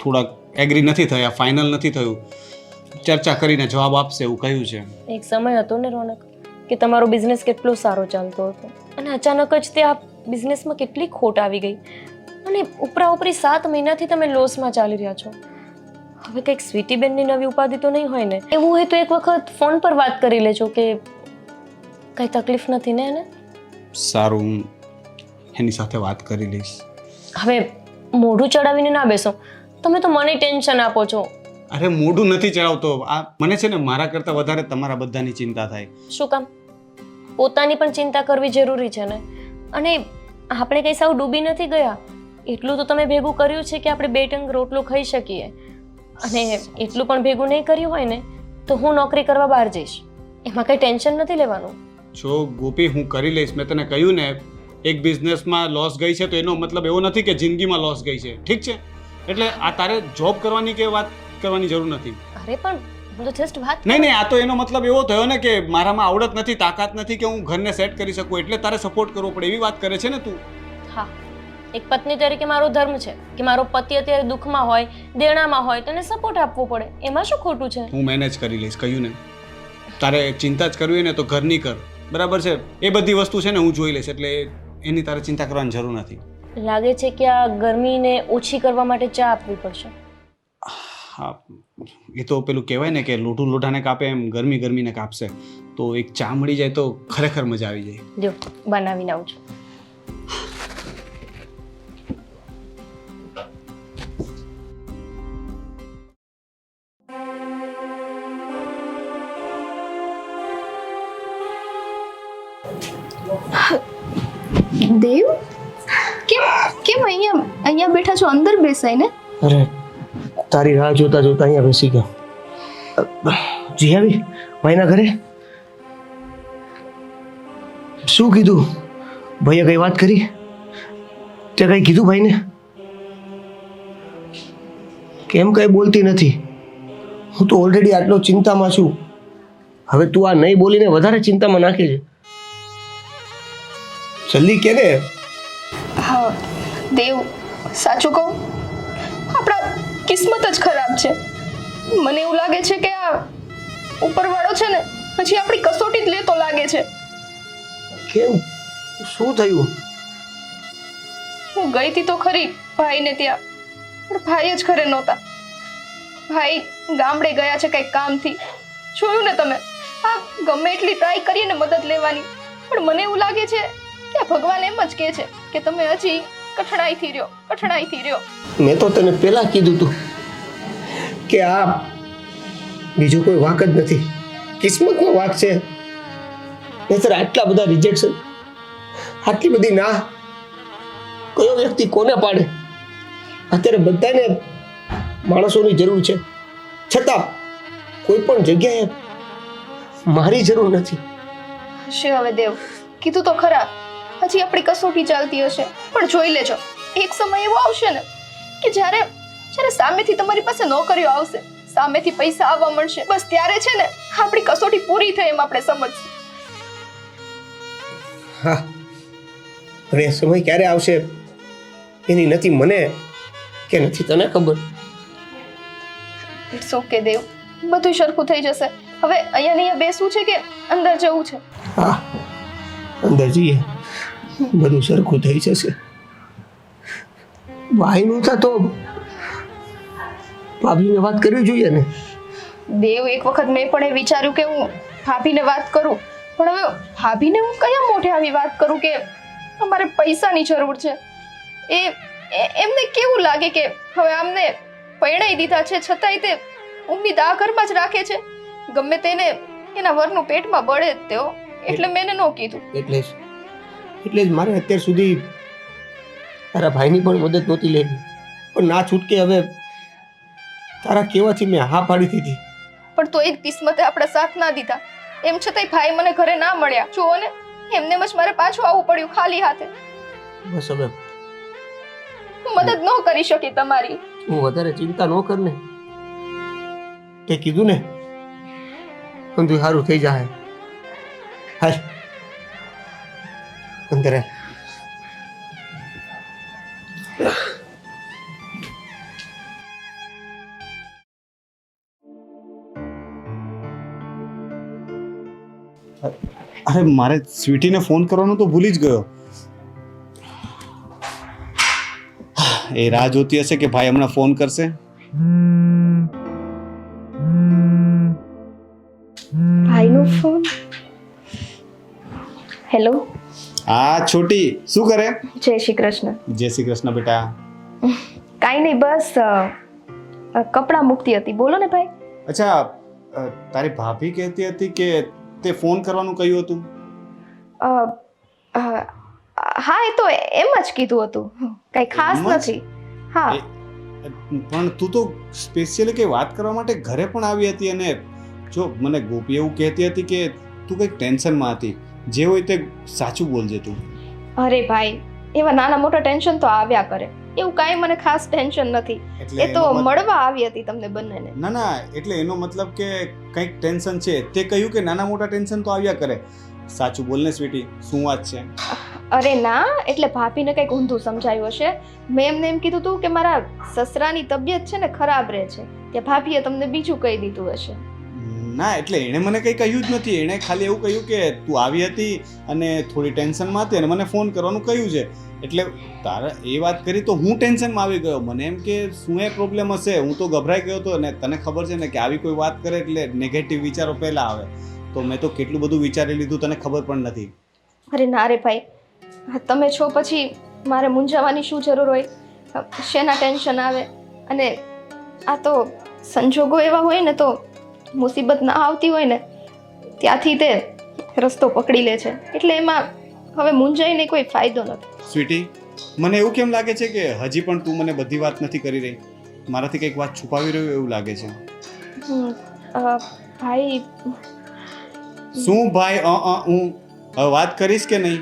થોડાક એગ્રી નથી થયા, ફાઇનલ નથી થયું. ચર્ચા કરીને જવાબ આપશે એવું કહ્યું છે. એક સમય હતો ને રોનક કે તમારો બિઝનેસ કેટલો સારો ચાલતો હતો અને અચાનક જ તે આ બિઝનેસમાં કેટલી ખોટ આવી ગઈ અને ઉપરા ઉપરી 7 મહિનાથી તમે લોસમાં ચાલી રહ્યા છો. હવે કંઈક સ્વીટીબેનની નવી ઉપાધિ તો નહીં હોય ને? એવું હોય તો એક વખત ફોન પર વાત કરી લેજો કે કંઈ તકલીફ નથી ને એને. સારું, હું એની સાથે વાત કરી લઈશ. હવે મોઢું ચડાવીને ના બેસો, તમે તો મને ટેન્શન આપો છો. અરે મોઢું નથી ચડાવતો, આ મને છે ને મારા કરતાં વધારે તમારા બધાની ચિંતા થાય. શું કામ? પોતાની પણ ચિંતા કરવી જરૂરી છે ને. અને આપણે કંઈ સાવ ડૂબી નથી ગયા. એટલું તો તમે ભેગું કર્યું છે કે આપણે 2 ટંક રોટલો ખાઈ શકીએ. અને એટલું પણ ભેગું નહીં કર્યું હોય ને તો હું નોકરી કરવા બહાર જઈશ, એમાં કંઈ ટેન્શન નથી લેવાનું. જો ગોપી, હું કરી લઈશ. મેં તને કહ્યું ને, એક બિઝનેસમાં લોસ ગઈ છે તો એનો મતલબ એવો નથી કે જિંદગીમાં લોસ ગઈ છે, ઠીક છે? એટલે આ તારે જોબ કરવાની કે વાત કરવાની જરૂર નથી. અરે પણ હું તો જસ્ટ વાત. નહીં, આ તો એનો મતલબ એવો થયો ને કે મારામાં આવડત નથી, તાકાત નથી કે હું ઘરને સેટ કરી શકું, એટલે તારે સપોર્ટ કરવો પડે એવી વાત કરે છે ને તું. હા, એક પત્ની તરીકે મારો ધર્મ છે કે મારો પતિ અત્યારે દુઃખમાં હોય, દેણામાં હોય તો એને સપોર્ટ આપવો પડે. એમાં શું ખોટું છે? હું મેનેજ કરી લઈશ, કહ્યું ને. તારે ચિંતા જ કરવી હોય ને તો ઘરની કર, બરાબર છે? એ બધી વસ્તુ છે ને હું જોઈ લઈશ, એટલે એની તારે ચિંતા કરવાની જરૂર નથી. લાગે છે કે આ ગરમીને ઓછી કરવા માટે ચા આપવી પડશે. હા, એ તો પેલું કહેવાય ને કે લોઢું લોઢાને કાપે એમ ગરમી ગરમીને કાપશે. તો એક ચા મળી જાય તો ખરેખર મજા આવી જાય. જો બનાવીને આવું છું. દેવ, કેમ અહીંયા બેઠા છો? અંદર બેસાય ને. અરે તારી રાહ જોતા જોતા અહીંયા બેસી ગયો. જી આવી ભાઈના ઘરે શું કીધું? ભાઈએ કઈ વાત કરી? તે કઈ કીધું ભાઈને? કેમ કઈ બોલતી નથી? હું તો ઓલરેડી આટલો ચિંતામાં છું, હવે તું આ નહીં બોલીને વધારે ચિંતામાં નાખે છે. જલ્દી કે ને. હા દેવ, સાચું કહું, આપણા કિસ્મત જ ખરાબ છે. મને એવું લાગે છે કે આ ઉપરવાળો છે ને હજી આપણી કસોટી જ લેતો લાગે છે. કેમ? શું થયું? હું ગઈ હતી તો ખરી ભાઈને ત્યાં, પણ ભાઈ જ ઘરે નહોતા. ભાઈ ગામડે ગયા છે કંઈક કામથી. જોયું ને તમે, આ ગમે એટલી ટ્રાય કરીએ ને મદદ લેવાની, પણ મને એવું લાગે છે કે ભગવાન એમ જ કહે છે કે તમે હજી કઠણાઈથી રહ્યો. મેં તો તને પહેલા કીધું તું કે આ બીજો કોઈ વાંક જ નથી, કિસ્મતનો વાંક છે. નહીંતર આટલા બધા રિજેક્શન, આટલી બધી ના કયો વ્યક્તિ કોને પાડે? અત્યારે બધાને માણસોની જરૂર છે, છતાં કોઈ પણ જગ્યાએ મારી જરૂર નથી. હશે હવે દેવ, કીધું તો ખરા, હજી આપણી કસોટી ચાલતી હશે. પણ જોઈ લેજો, એક સમય એવો આવશે ને કે જ્યારે સામેથી તમારી પાસે નોકરીઓ આવશે, સામેથી પૈસા આવવા મળશે, બસ ત્યારે છે ને આપણી કસોટી પૂરી થઈ એમ આપણે સમજશું. હા, પણ એ સમય ક્યારે આવશે એની નથી મને કે નથી તને ખબર. ઇટ્સ ઓકે દેવ, બધું સરખું થઈ જશે. હવે અહીંયા બેસવું છે કે અંદર જવું છે? હા, અંદર જઈએ, બધું સરખું થઈ જશે. ભાઈનું થતો ભાભીને વાત કરવી જોઈએ ને. દેવ, એક વખત મેં પણ એ વિચાર્યું કે હું ભાભીને વાત કરું, પણ હવે ભાભીને હું કયા મોઢે આવી વાત કરું કે અમારે પૈસાની જરૂર છે? એમને કેવું લાગે કે હવે આમને પરણાઈ દીધા છે છતાંય તે ઉમ્મીદ આ ઘરમાં જ રાખે છે, ગમે તેને એના વરનું પેટમાં બળે જ તેઓ. એટલે મેં ન કીધું. એટલે જ મારે અત્યાર સુધી તારા ભાઈની પણ મદદ નહોતી લેવી, પણ ના છૂટકે હવે તારા કહેવાથી મેં હા પાડી દીધી. પણ તોય જ કિસ્મતે આપણા સાથ ના દીધા. એમ છતાંય ભાઈ મને ઘરે ના મળ્યા. જુઓ ને, એમને જ મારે પાછું આવવું પડ્યું ખાલી હાથે. બસ હવે હું મદદ ન કરી શકી તમારી. હું વધારે ચિંતા ન કર ને. તે કીધું ને બધું સારું થઈ જાય. હાલ અંદર આય. અરે મારે સ્વીટીને ફોન કરવાનો તો ભૂલી જ ગયો. એ રાહ જોતી હશે કે ભાઈ હમણાં ફોન કરશે. ભાઈનો ફોન. હેલો. હા છોટી, શું કરે? જય શ્રી કૃષ્ણ. જય શ્રી કૃષ્ણ બેટા. કાંઈ નહીં, બસ કપડાં મૂકતી હતી. બોલો ને ભાઈ. અચ્છા, તારી ભાભી કહેતી હતી કે તે ફોન કરવાનું કહ્યું હતું. હા, એ તો એમ જ કીધું હતું, કઈ ખાસ એમ જ? નથી. હા. પણ તું તો સ્પેશિયલી કઈ વાત કરવા માટે ઘરે પણ આવી હતી. અને જો મને ગોપી એવું કહેતી હતી કે તું કંઈક ટેન્શનમાં હતી. જે હોય તે સાચું બોલજે તું. અરે ભાઈ, એવા નાના મોટા ટેન્શન તો આવ્યા કરે. એવું કાંઈ મને ખાસ ટેન્શન નથી. એટલે એ તો એનો મત- મળવા આવી હતી તમને બંનેને. ના ના, એટલે એનો મતલબ કે કંઈક ટેન્શન છે. તે કહ્યું કે નાના મોટા ટેન્શન તો આવ્યા કરે. સાચું બોલને સ્વીટી, શું વાત છે? અરે ના, એટલે ભાભીને કંઈક ઊંધું સમજાયું હશે. મેં એમને એમ કીધું હતું કે મારા સસરાની તબિયત છે ને ખરાબ રહે છે, કે ભાભીએ તમને બીજું કહી દીધું હશે. ના, એટલે એણે મને કંઈ કહ્યું જ નથી. એણે ખાલી એવું કહ્યું કે તું આવી હતી અને થોડી ટેન્શનમાં હતી અને મને ફોન કરવાનું કહ્યું છે. એટલે તારા એ વાત કરી તો હું ટેન્શનમાં આવી ગયો. મને એમ કે શું એ પ્રોબ્લેમ હશે. હું તો ગભરાઈ ગયો હતો. અને તને ખબર છે ને કે આવી કોઈ વાત કરે એટલે નેગેટિવ વિચારો પહેલા આવે. તો મેં તો કેટલું બધું વિચારી લીધું, તને ખબર પણ નથી. અરે ના રે ભાઈ, તમે છો પછી મારે મૂંઝાવાની શું જરૂર હોય? શેના ટેન્શન આવે? અને આ તો સંજોગો એવા હોય ને, તો મુસીબત ના આવતી હોય ને ત્યાંથી તે રસ્તો પકડી લે છે. એટલે એમાં હવે મૂંઝાઈને કોઈ ફાયદો નથી. સ્વીટી, મને એવું કેમ લાગે છે કે હજી પણ તું મને બધી વાત નથી કરી રહી? મારાથી કંઈક વાત છુપાવી રહ્યું એવું લાગે છે. ભાઈ. શું ભાઈ? હું હવે વાત કરીશ કે નહીં?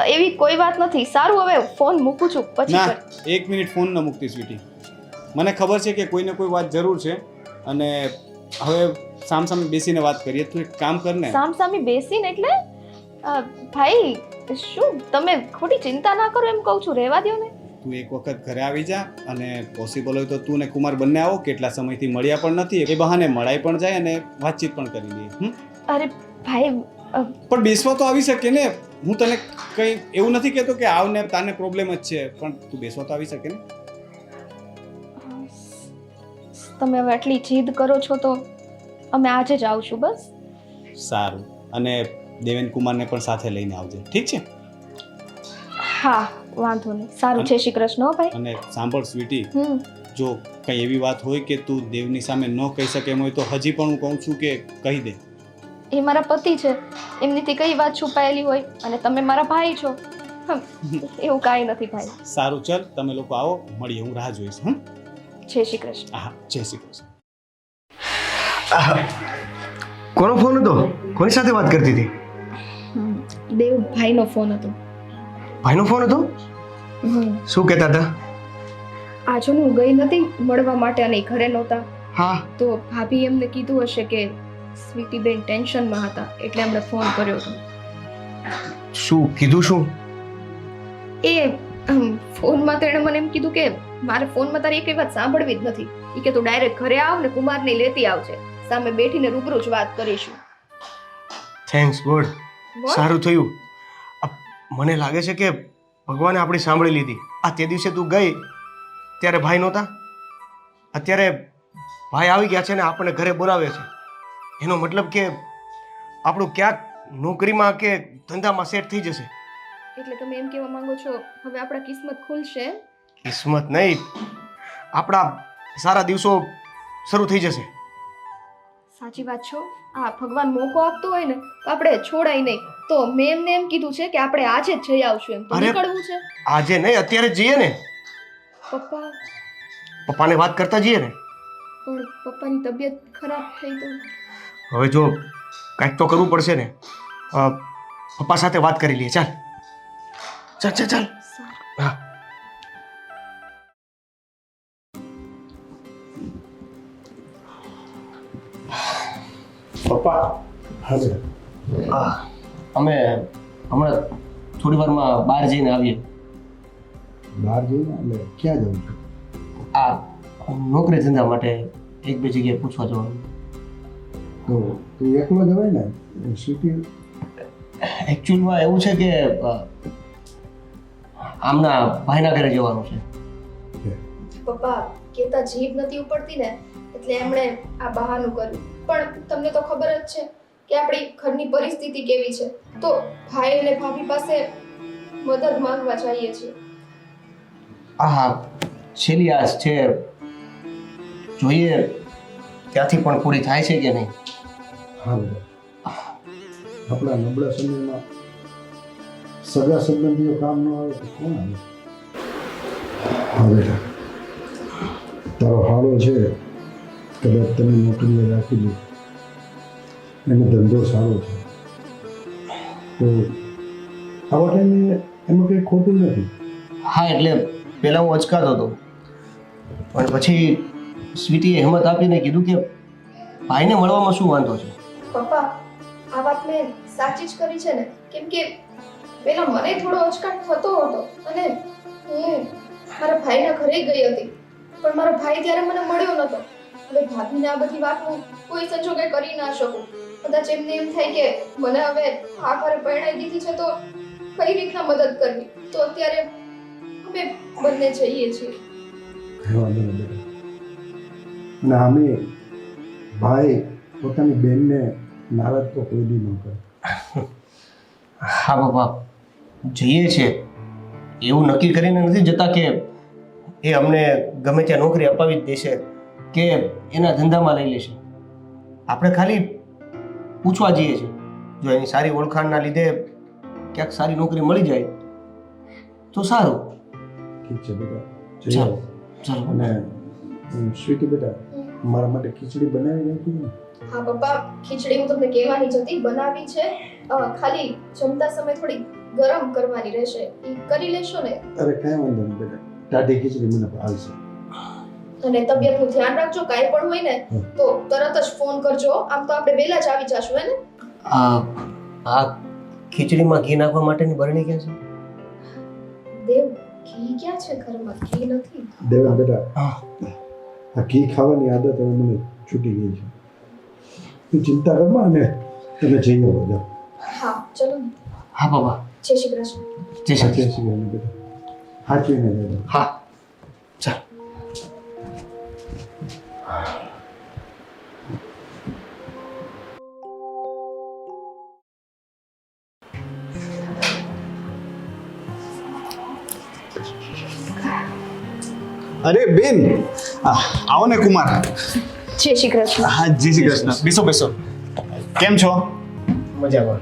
એવી કોઈ વાત નથી. સારું, હવે ફોન મૂકું છું, પછી ના, કર. 1 મિનિટ ફોન ન મૂકતી સ્વીટી. મને ખબર છે કે કોઈને કોઈ વાત જરૂર છે. અને હવે સામસામે બેસીને વાત કરીએ. તું એક કામ કર ને. સામસામે બેસીને એટલે ભાઈ, શું તમે ખોટી ચિંતા ના કરો એમ કહું છું. રહેવા દો ને. તું એક વખત ઘરે આવી જા. અને પોસિબલ હોય તો તું ને કુમાર બંને આવો. કેટલા સમયથી મળ્યા પણ નથી. એ બહાને મળાઈ પણ જાય અને વાતચીત પણ કરી લઈએ. અરે ભાઈ, પણ બેસવા તો આવી શકે ને. હું તને કંઈ એવું નથી કહેતો કે આવને તાને પ્રોબ્લેમ જ છે. પણ તું બેસવા તો આવી શકે ને. તમે હવે આટલી જીદ કરો છો તો અમે આજે જ આવશું. બસ સારું. અને દેવેન કુમારને પણ સાથે લઈને આવજે, ઠીક છે? હા, વાંધો નહીં. સારું, જય શ્રી કૃષ્ણ હો ભાઈ. અને સાંભળ સ્વીટી, જો કંઈ એવી વાત હોય કે તું દેવની સામે ન કહી શકે એમ હોય તો હજી પણ હું કહું છું કે કહી દે. એ મારા પતિ છે, એમનીથી કઈ વાત છુપાયેલી હોય? અને તમે મારા ભાઈ છો. એવું કાંઈ નથી ભાઈ. સારું, ચાલ તમે લોકો આવો, મળીએ. હું રાહ જોઈશ. જય શ્રી કૃષ્ણ. હા, જય શ્રી કૃષ્ણ. કોનો ફોન હતો? કોની સાથે વાત કરતી હતી? દેવ ભાઈનો ફોન હતો. ભાઈનો ફોન હતો? શું કહેતા હતા? આજે હું ગઈ નથી મળવા માટે અને એ ઘરે નહોતા. હા. તો ભાભી એમને કીધું હશે કે સ્વીટી બેન ટેન્શનમાં હતા, એટલે એમણે ફોન કર્યો હતો. શું કીધું? શું એ ફોનમાં તેણે મને એમ કીધું કે મારે ફોનમાં તારી એક વાત સાંભળવી જ નથી. એ કે તું ડાયરેક્ટ ઘરે આવ ને કુમારને લેતી આવજે. સામે બેઠીને રૂબરૂ જ વાત કરીશું. Thanks God, What? સારું થયું. મને લાગે છે કે ભગવાને આપણી સાંભળી લીધી. આ તે દિવસે તું ગઈ ત્યારે ભાઈ નહોતા. અત્યારે ભાઈ આવી ગયા છે ને આપણને ઘરે બોલાવે છે. એનો મતલબ કે આપણું ક્યાંક નોકરીમાં કે ધંધામાં સેટ થઈ જશે. એટલે તમે એમ કહેવા માંગો છો હવે આપણા કિસ્મત ખુલશે? કિસ્મત નહીં, આપણા સારા દિવસો શરૂ થઈ જશે. સાચી વાત છો. આ ભગવાન મોકો આપતો હોય ને તો આપણે છોડાય નહીં. તો મેં એમને એમ કીધું છે કે આપણે આજે જ જઈ આવશું. એમ તો અરે! નીકળવું છે. આજે નહીં, અત્યારે જ જઈએ ને. પપ્પા, પપ્પાને વાત કરતા જઈએ ને. પણ પપ્પાની તબિયત ખરાબ થઈ તો હવે જો કાંઈક તો કરવું પડશે ને. પપ્પા સાથે વાત કરી લઈએ. ચાલ ચાલ ચાલ ચાલ. હા. પપ્પા, હા બેટા. અમે હમણાં થોડી વારમાં બહાર જઈને આવીએ. બહાર જઈને એટલે ક્યાં જવું છું? આ નોકરી ધંધા માટે એક બે જગ્યાએ પૂછવા જવાનું. તો તું એકલો જવાય ને સિટી? એકચ્યુઅલમાં એવું છે કે આમના ભાઈના ઘરે જવાનું છે. પપ્પા કહેતા જીભ નથી ઉપડતી ને એટલે એમણે આ બહાનું કર્યું. પણ તમને તો ખબર જ છે કે આપણી ઘરની પરિસ્થિતિ કેવી છે, તો ભાઈ અને ભાભી પાસે મદદ માંગવા જઈએ છીએ. હા, છેલ્લી આસ છે. જોઈએ ત્યાંથી પણ પૂરી થાય છે કે નહીં. હા બેટા. આપણા નબળા સમયમાં સગા સંબંધીઓ કામ ન આવે તો કોણ આવે? હા બેટા, તારો હાળો છે કદાચ તને નોકરીએ રાખી દે, એનો ધંધો સારો છે, તો આવા ટાઈમે એમાં કંઈ ખોટું નથી. હા, એટલે પહેલાં હું અચકાતો હતો, પણ પછી સ્વીટીએ હિંમત આપીને કીધું કે ભાઈને મળવામાં શું વાંધો છે. પપ્પા આ વાત મેં સાચી જ કરી છે ને, કેમ કે પેલા મને થોડો અચકાટ થતો હતો અને હું મારા ભાઈના ઘરે ગઈ હતી, પણ મારો ભાઈ ત્યારે મને મળ્યો નતો. હવે ભાભીને આ બધી વાત હું કોઈ સંજોગે કરી ના શકું. કદાચ એમને એમ થાય કે મને હવે આ ઘરે પરણાઈ દીધી છે તો કઈ રીતના મદદ કરવી, તો અત્યારે અમે બંને જઈએ છીએ. કઈ વાંધો નહીં બેટા. અને આમે ભાઈ પોતાની બહેનને નારાજ તો કોઈ દી ન કરે. હા બાપા, જઈએ છીએ એવું નક્કી કરીને નથી જતા કે એ અમને ગમે ત્યાં નોકરી અપાવી જ દેશે કે એના ધંધામાં લઈ લેશે. આપણે ખાલી પૂછવા જઈએ છીએ. જો એની સારી ઓળખાણના લીધે ક્યાંક સારી નોકરી મળી જાય તો સારું. ઠીક છે બેટા, જઈ આવો. ચાલો. અને સ્વીટી બેટા, મારા માટે ખીચડી બનાવી નાખી ને? હા પપ્પા, ખીચડી હું તમને કહેવાની જ હતી, બનાવી છે. ખાલી જમતા સમય થોડી ગરમ કરવાની રહેશે, એ કરી લેશો ને? અરે કાંઈ વાંધો નહીં બેટા, ટાઢી ખીચડી મને ભાવશે. અને તબિયતનું ધ્યાન રાખજો. કાંઈ પણ હોય ને તો તરત જ ફોન કરજો. આમ તો આપણે વહેલા જ આવી જશું, હે ને? આ ખીચડીમાં ઘી નાખવા માટેની બરણી ક્યાં છે? દેવ, ઘી ક્યાં છે ઘરમાં? ઘી નથી. દેવા બેટા, આ ઘી ખાવાની આદત હવે મને છૂટી ગઈ છે. તું ચિંતા કરમાં અને તમે જઈ આવો. જાઓ. હા ચલો. હા બાબા, જય શ્રી કૃષ્ણ. જય શ્રી કૃષ્ણ. સાચી વાત બેટા, સાચવીને જજો. હા, ચાલ. અરે બેન, આવો ને કુમાર. જય શ્રી કૃષ્ણ. હા, જય શ્રી કૃષ્ણ. બેસો બેસો. કેમ છો? મજામાં.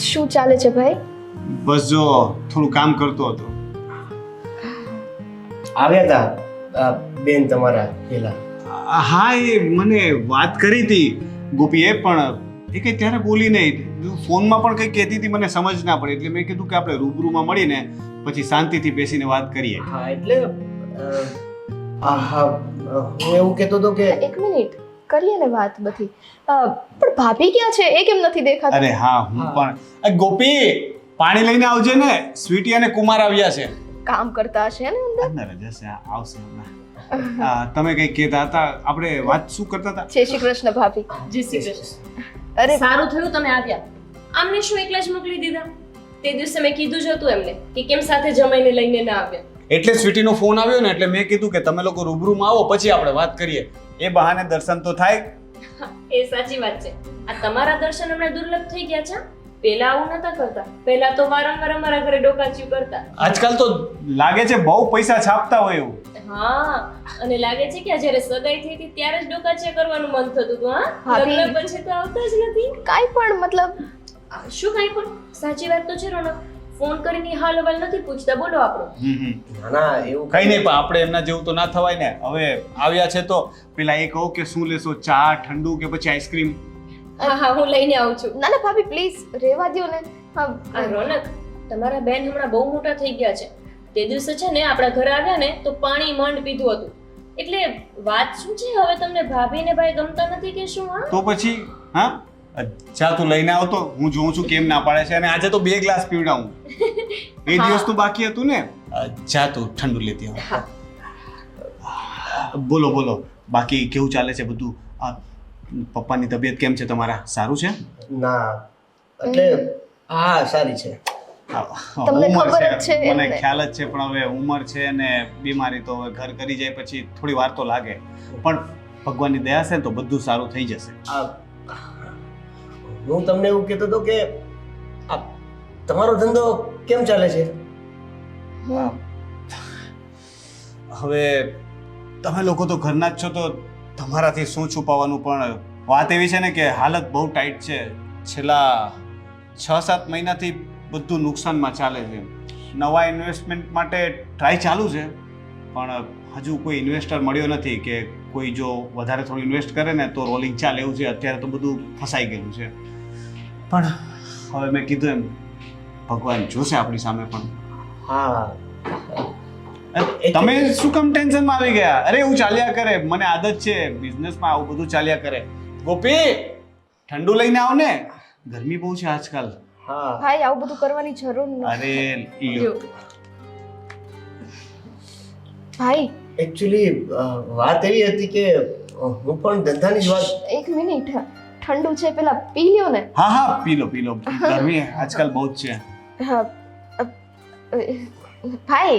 શું ચાલે છે ભાઈ? બસ જો થોડું કામ કરતો હતો. આવ્યા હતા બેન તમારા પેલા. હા, એ મને વાત કરી હતી ગોપીએ, પણ એ કંઈ ત્યારે બોલી નહીં. ફોનમાં પણ કંઈ કહેતી હતી, મને સમજ ના પડી, એટલે મેં કીધું કે આપણે રૂબરૂમાં મળીને પછી શાંતિથી બેસીને વાત કરીએ. હા, એટલે હા, હું એવું કહેતો હતો કે એક મિનિટ, કરીએ ને વાત બધી. પણ ભાભી ક્યાં છે? એ કેમ નથી દેખાતા? અરે હા, હું પણ. ગોપી, પાણી લઈને આવજે ને. સ્વીટી અને કુમાર આવ્યા છે. કામ કરતા હશે ને અંદર? અંદર જ હશે, આવશે હમણાં. તમે કંઈ કહેતા હતા, આપણે વાત શું કરતા હતા? જય શ્રી કૃષ્ણ ભાભી. જય શ્રી કૃષ્ણ. અરે સારું થયું તમે આવ્યા. આમને શું એકલા જ મોકલી દીધા? તે દિવસે મેં કીધું જ હતું એમને કે કેમ સાથે જમાઈને લઈને ના આવ્યા. એટલે સ્વીટીનો ફોન આવ્યો ને, એટલે મેં કીધું કે તમે લોકો રૂબરૂમાં આવો, પછી આપણે વાત કરીએ. એ બહાને દર્શન તો થાય. એ સાચી વાત છે. આ તમારા દર્શન હમણાં દુર્લભ થઈ ગયા છે. પહેલા આવું નતા કરતા. પહેલા તો વારંવાર અમારા ઘરે ડોકાચ્યું કરતા. આજકાલ તો લાગે છે બહુ પૈસા છાપતા હોય એવું. હા, અને લાગે છે કે જ્યારે સગાઈ થઈ હતી ત્યારે જ ડોકાચ્યા કરવાનું મન થતું હતું. હા, ભાભી. લગ્ન પછી તો આવતા જ નથી. કાંઈ પણ મતલબ શું કાંઈ પણ? સાચી વાત તો છે રોનક. ફોન કરીને હાલ હવાલ નથી પૂછતા, બોલો આપણો. ના ના એવું કઈ નહીં, પણ આપણે એમના જેવું તો ના થવાય ને. હવે આવ્યા છે તો પેલા એ કહો કે શું લેશો, ચા, ઠંડુ કે પછી આઈસ્ક્રીમ? હા હા, હું લઈને આવું છું. ના ના ભાભી પ્લીઝ રહેવા દ્યો ને. હા આ રોનક, તમારા બેન હમણાં બહુ મોટા થઈ ગયા છે. તે દિવસે છે ને આપણા ઘરે આવ્યા ને તો પાણી માંડ પીધું હતું. એટલે વાત શું છે, હવે તમને ભાભી ને ભાઈ ગમતા નથી કે શું? હા તો પછી હા, ચા તું લઈને આવતો, હું જોઉં છું કેમ ના પાડે છે. અને આજે તો 2 ગ્લાસ પીવડાવું. એ દિવસ તો બાકી હતું ને. ચા તું ઠંડુ લેતી આવ. હા. બોલો બોલો, બાકી કેવું ચાલે છે બધું? પપ્પાની તબિયત કેમ છે તમારા? સારું છે? ના એટલે હા સારી છે. તમને ઉંમર ખબર જ છે મને એમને. ખ્યાલ જ છે, પણ હવે ઉંમર છે ને બીમારી તો હવે ઘર કરી જાય પછી થોડી વાર તો લાગે. પણ ભગવાનની દયા છે ને તો બધું સારું થઈ જશે. હું તમને એવું કહેતો હતો કે આ તમારો ધંધો કેમ ચાલે છે? હવે તમે લોકો તો ઘરના જ છો તો તમારાથી શું છુપાવવાનું, પણ વાત એવી છે ને કે હાલત બહુ ટાઈટ છે. છેલ્લા 6-7 મહિનાથી બધું નુકસાનમાં ચાલે છે. નવા ઇન્વેસ્ટમેન્ટ માટે ટ્રાય ચાલુ છે, પણ હજુ કોઈ ઇન્વેસ્ટર મળ્યો નથી કે કોઈ જો વધારે થોડું ઇન્વેસ્ટ કરે ને તો રોલિંગ ચાલે એવું છે. અત્યારે તો બધું ફસાઈ ગયેલું છે. પણ હવે મેં કીધું એમ ભગવાન જોશે આપણી સામે. પણ હા તમે શું કામ ટેન્શનમાં આવી ગયા? અરે એવું ચાલ્યા કરે, મને આદત છે બિઝનેસમાં, આવું બધું ચાલ્યા કરે. ગોપી, ઠંડુ લઈને આવ ને, ગરમી બહુ છે આજકાલ. હા ભાઈ આવું બધું કરવાની જરૂર નથી. અરે લ્યો. ભાઈ એકચ્યુઅલી વાત એવી હતી કે હું પણ ધંધાની જ વાત. એક મિનિટ, ઠંડુ છે પેલા પી લ્યો ને. હા હા, પી લો પી લો, ગરમી આજકાલ બહુ જ છે. હા ભાઈ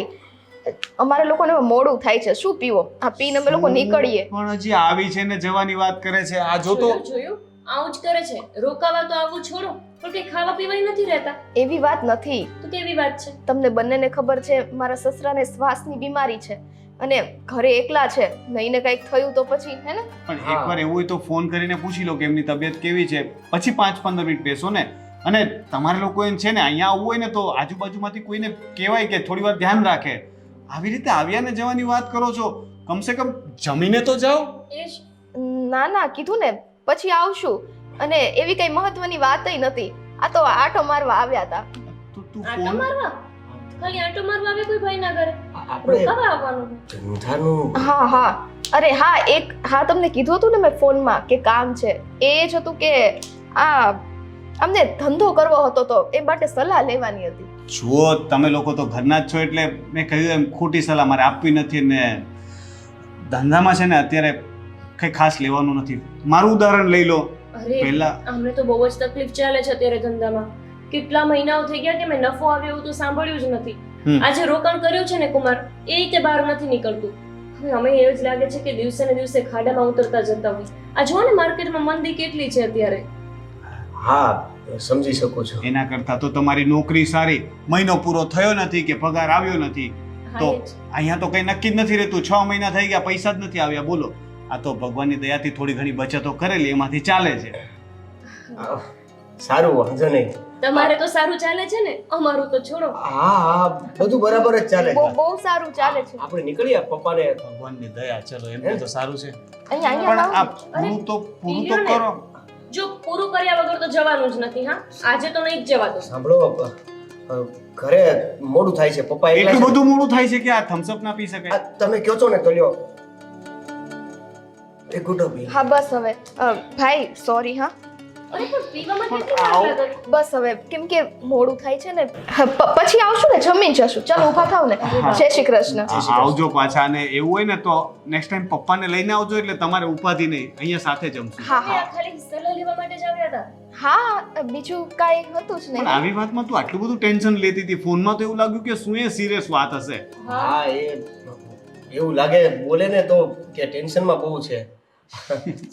અમારે લોકોને મોડું થાય છે, શું પીવો? આ પીને અમે લોકો નીકળીએ. પણ હજી આવી છે ને જવાની વાત કરે છે. આ જો તો જોયું આવું જ કરે છે. રોકાવા તો આવું છોડો, પણ કઈ ખાવા પીવાય નથી રહેતા. એવી વાત નથી. તો કેવી વાત છે? તમને બંનેને ખબર છે મારા સસરાને શ્વાસની બીમારી છે અને ઘરે એકલા છે, નહીં ને કંઈક થયું તો પછી હે ને. પણ એકવાર એવું હોય તો ફોન કરીને પૂછી લો કે એમની તબિયત કેવી છે, પછી 5-15 મિનિટ બેસો ને. અને તમારે લોકો એમ છે ને અહીંયા આવવું હોય ને તો આજુબાજુમાંથી કોઈને કહેવાય કે થોડી વાર ધ્યાન રાખે. આવી રીતે આવ્યા ને જવાની વાત કરો છો, કમસે કમ જમીને તો જાઓ. એ જ ના ના કીધું ને પછી આવશું. અને એવી કઈ મહત્વની વાતય નથી, આ તો આટો મારવા આવ્યા હતા. તું આટો ફોન મારવા? ખાલી આટો મારવા આવે કોઈ ભાઈ ના ઘરે? આપણે રોકાવા આવવાનું? ધંધાનું હા હા અરે હા તમને કીધું હતું ને મેં ફોનમાં કે કામ છે. એ જ હતું કે આ અમને ધંધો કરવો હતો તો એ માટે સલાહ લેવાની હતી. જુઓ, તમે લોકો તો ઘરના જ છો એટલે મેં કહ્યું એમ ખોટી સલાહ મારે આપવી નથી. ને ધંધામાં છે ને અત્યારે કંઈ ખાસ લેવાનું નથી. મારું ઉદાહરણ લઈ લો. અરે પહેલા અમને તો બહુ જ તકલીફ ચાલે છે અત્યારે ધંધામાં. કેટલા મહિનાઓ થઈ ગયા કે મેં નફો આવ્યો એવું તો સાંભળ્યું જ નથી. આજે રોકાણ કર્યું છે ને કુમાર, એ રીતે બહાર નથી નીકળતું. હવે અમે એવું જ લાગે છે કે દિવસે ને દિવસે ખાડામાં ઉતરતા જતા હોય. આ જુઓ ને માર્કેટમાં મંદી કેટલી છે અત્યારે. હા સમજી શકું છું. એના કરતાં તો તમારી નોકરી સારી, મહિનો પૂરો થયો નથી કે પગાર આવ્યો નથી હા, તો એ જ. અહીંયા તો કંઈ નક્કી જ નથી રહેતું. 6 મહિના થઈ ગયા, પૈસા જ નથી આવ્યા. બોલો, આ તો ભગવાનની દયાથી થોડી ઘણી બચતો કરેલી એમાંથી ચાલે છે. સારું વાંધો નહીં. તમારે તો સારું ચાલે છે ને, અમારું તો છોડો. હા હા બધું બરાબર જ ચાલે છે. બહુ સારું ચાલે છે. આપણે નીકળીએ પપ્પાને. ભગવાનની દયા, ચલો એમને તો સારું છે. અહીંયા પણ આ અહીંયા પૂરું તો કરો. જો પૂરું કર્યા વગર તો જવાનું જ નથી. હા, આજે તો નહીં જ જવાતું. સાંભળો ઘરે મોડું થાય છે, પપ્પા એકલા એટલું છે. બધું મોડું થાય છે કે આ થમ્સ અપ ના પી શકે? આ તમે કહો છો ને તો લ્યો એક ગુડો પી. હા બસ હવે ભાઈ સોરી હા અરે પણ પીવામાં પણ કેટલી વાર આવું- લાગે? બસ હવે કેમ કે મોડું થાય છે ને પછી આવશું ને જમીન જશું. ચાલો ઊભા થાવ ને. જય શ્રી કૃષ્ણ. આવજો પાછા. અને એવું હોય ને તો નેક્સ્ટ ટાઈમ પપ્પાને લઈને આવજો એટલે તમારે ઉપાધિ નહીં, અહીંયા સાથે જમશું. હા અમે હા આ ખાલી સલાહ લેવા માટે જ આવ્યા હતા. હા બીજું કાંઈ હતું જ પણ નહીં. આવી વાતમાં તું આટલું બધું ટેન્શન લેતી હતી, ફોનમાં તો એવું લાગ્યું કે શું એ સિરિયસ વાત હશે. હા એ એવું લાગે બોલે ને તો કે ટેન્શનમાં બહુ છે.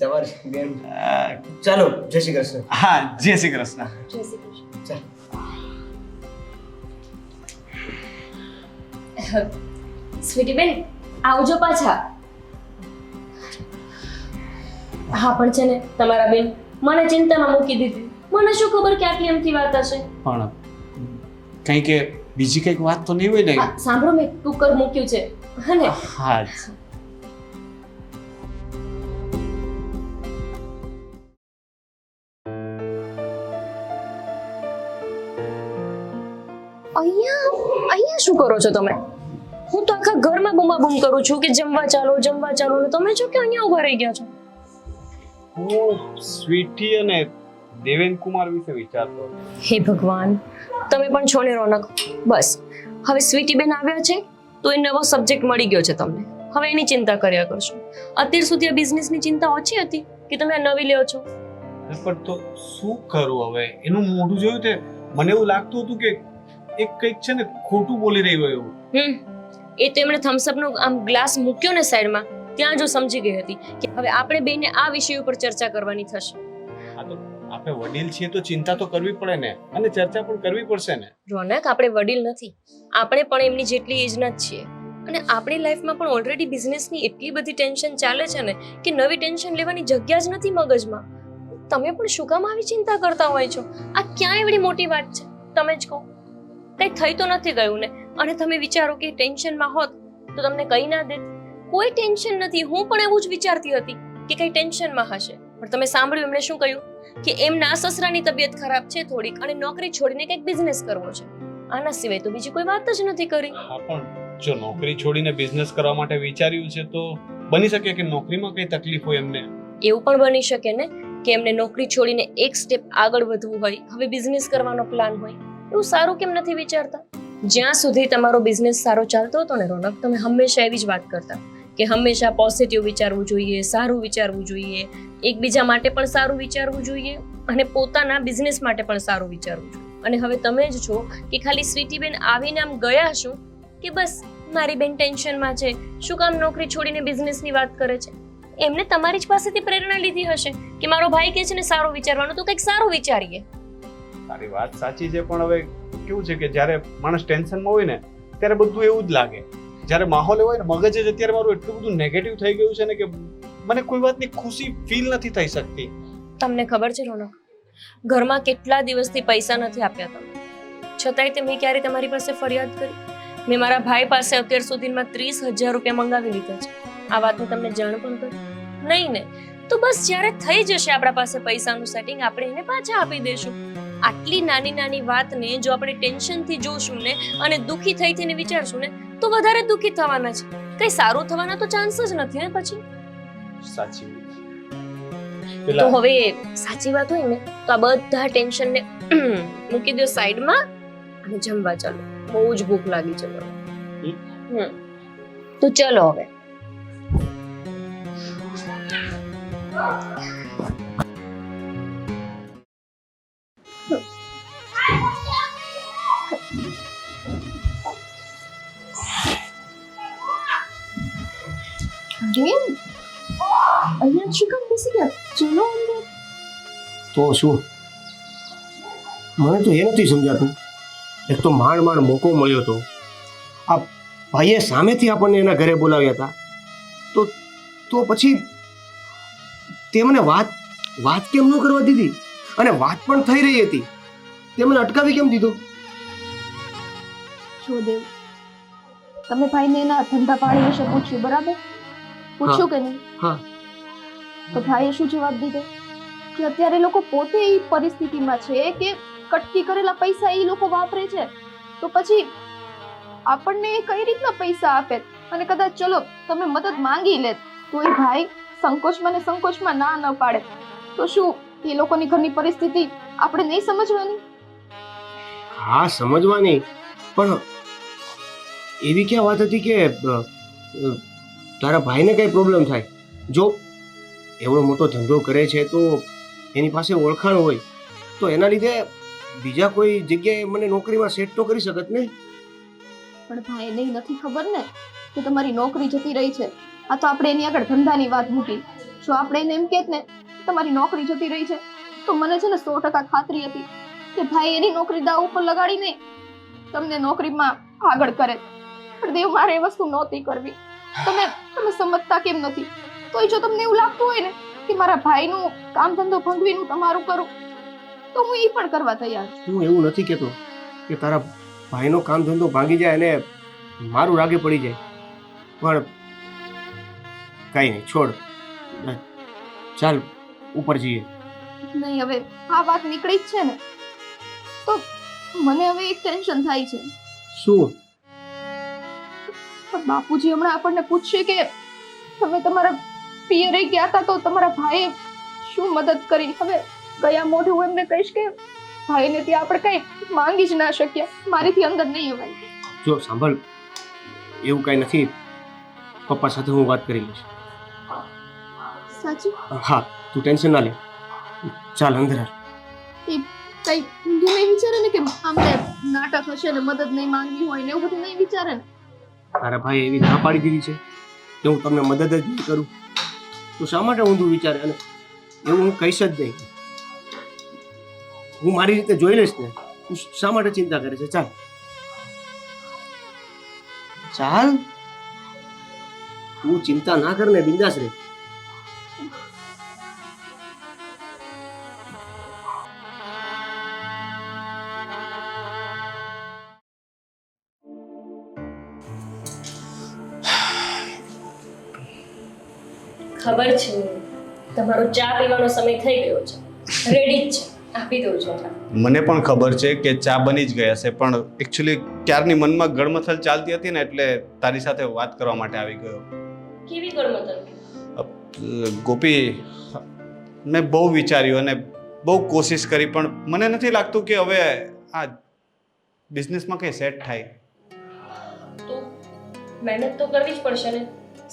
તમારી બેન ચાલો જય શ્રી કૃષ્ણ. હા, જય શ્રી કૃષ્ણ. જય શ્રી કૃષ્ણ. ચાલ. સ્વીટી બેન, આવજો પાછા. હા પણ છે ને તમારા બેન મને ચિંતામાં મૂકી દીધી. મને શું ખબર કે આટલી એમથી વાત હશે. પણ કંઈ કે બીજી કંઈક વાત તો નહીં હોય ને? સાંભળો, મેં કુકર મૂક્યું છે હા ને? હા જ. અહીંયા શું કરો છો તમે? હું તો આખા ઘરમાં બૂમાબૂમ કરું છું કે જમવા ચાલો ને તમે જો કે અહીંયા ઉભા રહી ગયા છો. હું સ્વીટી અને દેવેન કુમાર વિશે વિચારતો હતો. હે ભગવાન, તમે પણ છો ને રોનક. બસ હવે સ્વીટી બેન આવ્યા છે તો એ નવો સબ્જેક્ટ મળી ગયો છે તમને. હવે એની ચિંતા કર્યા કરશો. અત્યાર સુધી આ બિઝનેસની ચિંતા ઓછી હતી કે તમે આ નવી લ્યો છો. પણ તો શું કરું હવે? એનું મોઢું જોયું તે મને એવું લાગતું હતું કે એક કંઈક છે ને ખોટું બોલી રહી હોય એવું. એ તો એમણે થમ્સઅપ નો આમ ગ્લાસ મૂક્યો ને સાઈડમાં, ત્યાં જો સમજી ગઈ હતી કે હવે આપણે બેને આ વિષય ઉપર ચર્ચા કરવાની થશે. આ તો આપણે વડીલ છીએ તો ચિંતા તો કરવી પડે ને, અને ચર્ચા પણ કરવી પડશે ને. રોનક, આપણે વડીલ નથી, આપણે પણ એમની જેટલી એજના જ છીએ. અને આપણી લાઈફમાં પણ ઓલરેડી બિઝનેસની એટલી બધી ટેન્શન ચાલે છે ને કે નવી ટેન્શન લેવાની જગ્યા જ નથી મગજમાં. તમે પણ શું કામ આવી ચિંતા કરતા હોય છો? આ ક્યાં એવડી મોટી વાત છે? તમે જ કહો. કઈ થઈ તો નથી ગયું ને? અને તમે વિચારો કે ટેન્શનમાં હોત તો તમને કઈ ના દે. કોઈ ટેન્શન નથી. હું પણ એવું જ વિચારતી હતી કે કઈ ટેન્શનમાં હશે, પણ તમે સાંભળ્યું એમણે શું કહ્યું કે એમના સસરાની તબિયત ખરાબ છે થોડીક અને નોકરી છોડીને કંઈક બિઝનેસ કરવો છે. આના સિવાય તો બીજી કોઈ વાત જ નથી કરી. હા, પણ જો નોકરી છોડીને બિઝનેસ કરવા માટે વિચાર્યું છે તો બની શકે કે નોકરીમાં કઈ તકલીફ હોય એમને. એવું પણ બની શકે ને કે એમને નોકરી છોડીને એક સ્ટેપ આગળ વધવું હોય, હવે બિઝનેસ કરવાનો પ્લાન હોય. એવું સારું કેમ નથી વિચારતા? જ્યાં સુધી તમારો બિઝનેસ સારો ચાલતો હતો ને રોનક, તમે હંમેશા એવી જ વાત કરતા કે હંમેશા પોઝિટિવ વિચારવું જોઈએ, સારું વિચારવું જોઈએ, એકબીજા માટે પણ સારું વિચારવું જોઈએ અને પોતાના બિઝનેસ માટે પણ સારું વિચારવું જોઈએ. અને હવે તમે જ છો કે ખાલી સ્વીટી બેન આવીને આમ ગયા શું કે બસ મારી બેન ટેન્શનમાં છે, શું કામ નોકરી છોડીને બિઝનેસની વાત કરે છે. એમને તમારી જ પાસેથી પ્રેરણા લીધી હશે કે મારો ભાઈ કહે છે ને સારું વિચારવાનું, તો કંઈક સારું વિચારીએ. તારી વાત સાચી છે, પણ હવે કેવું છે કે જ્યારે માણસ ટેન્શનમાં હોય ને ત્યારે બધું એવું જ લાગે. જ્યારે માહોલ એવો હોય ને, મગજ જ અત્યારે મારું એટલું બધું નેગેટિવ થઈ ગયું છે ને કે મને કોઈ વાતની ખુશી ફીલ નથી થઈ શકતી. તમને ખબર છે રોનક, ઘરમાં કેટલા દિવસથી પૈસા નથી આપ્યા તમે, છતાંય મેં ક્યારે તમારી પાસે ફરિયાદ કરી? મેં મારા ભાઈ પાસે અત્યાર સુધીમાં 30,000 રૂપિયા મંગાવી લીધા છે. આ વાતની તમને જાણ પણ કરી નહીં ને? તો બસ જ્યારે થઈ જશે આપણા પાસે પૈસાનું સેટિંગ, આપણે એને પાછા આપી દેશું. આટલી નાની નાની વાતને જો આપણે ટેન્શનથી જોશું ને અને દુઃખી થઈ થઈને વિચારશું ને તો વધારે દુઃખી થવાના છે. કઈ સારું થવાના તો ચાન્સ જ નથી ને પછી. સાચી તો હવે સાચી વાત હોય ને તો આ બધા ટેન્શનને મૂકી દો સાઈડમાં અને જમવા ચાલો. બહુ જ ભૂખ લાગી છે મને. તો ચલો હવે. અહીંયા શું કામ બેસી ગયા? ચલો અંદર. તો શું, મને તો એ નથી સમજાતું. એક તો માંડ મોકો મળ્યો હતો, આ ભાઈએ સામેથી આપણને એના ઘરે બોલાવ્યા હતા, તો પછી તે મને વાત કેમ ન કરવા દીધી? અને વાત પણ થઈ રહી હતી, તે મને અટકાવી કેમ દીધો? જો દેવ, તમે ભાઈને એના ધંધા પાણી વિશે પૂછ્યું બરાબર? પૂછ્યું કે નહીં? હા. તો ભાઈએ શું જવાબ દીધો? કે અત્યારે લોકો પોતે એ પરિસ્થિતિમાં છે કે કટકી કરેલા પૈસા એ લોકો વાપરે છે, તો પછી આપણને કઈ રીતના પૈસા આપે? અને કદાચ ચલો તમે મદદ માંગી લે તો એ ભાઈ સંકોચમાં ના ન પાડે, તો શું એ લોકોની ઘરની પરિસ્થિતિ આપણે નહીં સમજવાની? હા, સમજવાની, પણ એવી ક્યાં વાત હતી કે તારા ભાઈને કઈ પ્રોબ્લેમ થાય? જો એવડો મોટો ધંધો કરે છે તો એની પાસે ઓળખાણ હોય તો એના લીધે બીજા કોઈ જગ્યાએ મને નોકરીમાં સેટ તો કરી શકત નહીં? પણ ભાઈને નથી ખબર ને કે તમારી નોકરી જતી રહી છે. આ તો આપણે એની આગળ ધંધાની વાત મૂકી. જો આપણે એને એમ કહેત ને તમારી નોકરી જતી રહી છે તો મને છે ને 100% ખાતરી હતી કે ભાઈ એની નોકરી દાવ ઉપર લગાડીને તમને નોકરીમાં આગળ કરે. પણ દેવ, મારે એ વસ્તુ નહોતી કરવી. તમે સમજતા કેમ નથી? તોય જો તમને એવું લાગતું હોય ને કે મારા ભાઈનું કામ ધંધો ભંગવીનું તમારું કરું તો હું એ પણ કરવા તૈયાર છું. હું એવું નથી કહેતો કે તારા ભાઈનો કામ ધંધો ભાંગી જાય અને મારું રાગે પડી જાય. પણ કાંઈ નહીં, છોડ. ચાલ ઉપર જઈએ. નહીં, હવે આ વાત નીકળી જ છે ને તો મને હવે એક ટેન્શન થાય છે. શું? પણ બાપુજી હમણાં આપણને પૂછશે કે તમે તમારા પિયરે ગયા હતા તો તમારા ભાઈએ શું મદદ કરી. હવે ગયા મોઢે હું એમને કહીશ કે ભાઈને ત્યાં આપણે કઈ માંગી જ ના શક્યા, મારીથી અંદર નહીં અવાય. જો સાંભળ, એવું કાંઈ નથી. પપ્પા સાથે હું વાત કરી લઈશ. સાચું? હા, તું ટેન્શન ના લે. ચાલ અંદર હાલ. એ કઈ ઊંધું નહીં વિચારે ને કે આમને નાટક હશે ને મદદ નહીં માંગવી હોય ને એવું બધું નહીં વિચારે ને? તારા ભાઈ એવી ના પાડી દીધી છે કે હું તમને મદદ જ નહીં કરું. તું શા માટે ઊંધું વિચારે? અને એવું હું કહીશ જ નહીં. હું મારી રીતે જોઈ લઈશ ને. તું શા માટે ચિંતા કરે છે? ચાલ ચાલ, તું ચિંતા ના કર ને, બિંદાસ રહે. ખબર છે તમારો ચા પીવાનો સમય થઈ ગયો છે, રેડી જ છે, આપી દઉં છું. મને પણ ખબર છે કે ચા બની જ ગઈ હશે, પણ એકચ્યુઅલી ક્યારની મનમાં ગળમથલ ચાલતી હતી ને એટલે તારી સાથે વાત કરવા માટે આવી ગયો. કેવી ગળમથલ? ગોપી, મેં બહુ વિચાર્યું અને બહુ કોશિશ કરી, પણ મને નથી લાગતું કે હવે આ બિઝનેસમાં કંઈ સેટ થાય. તો મહેનત તો કરવી જ પડશે ને.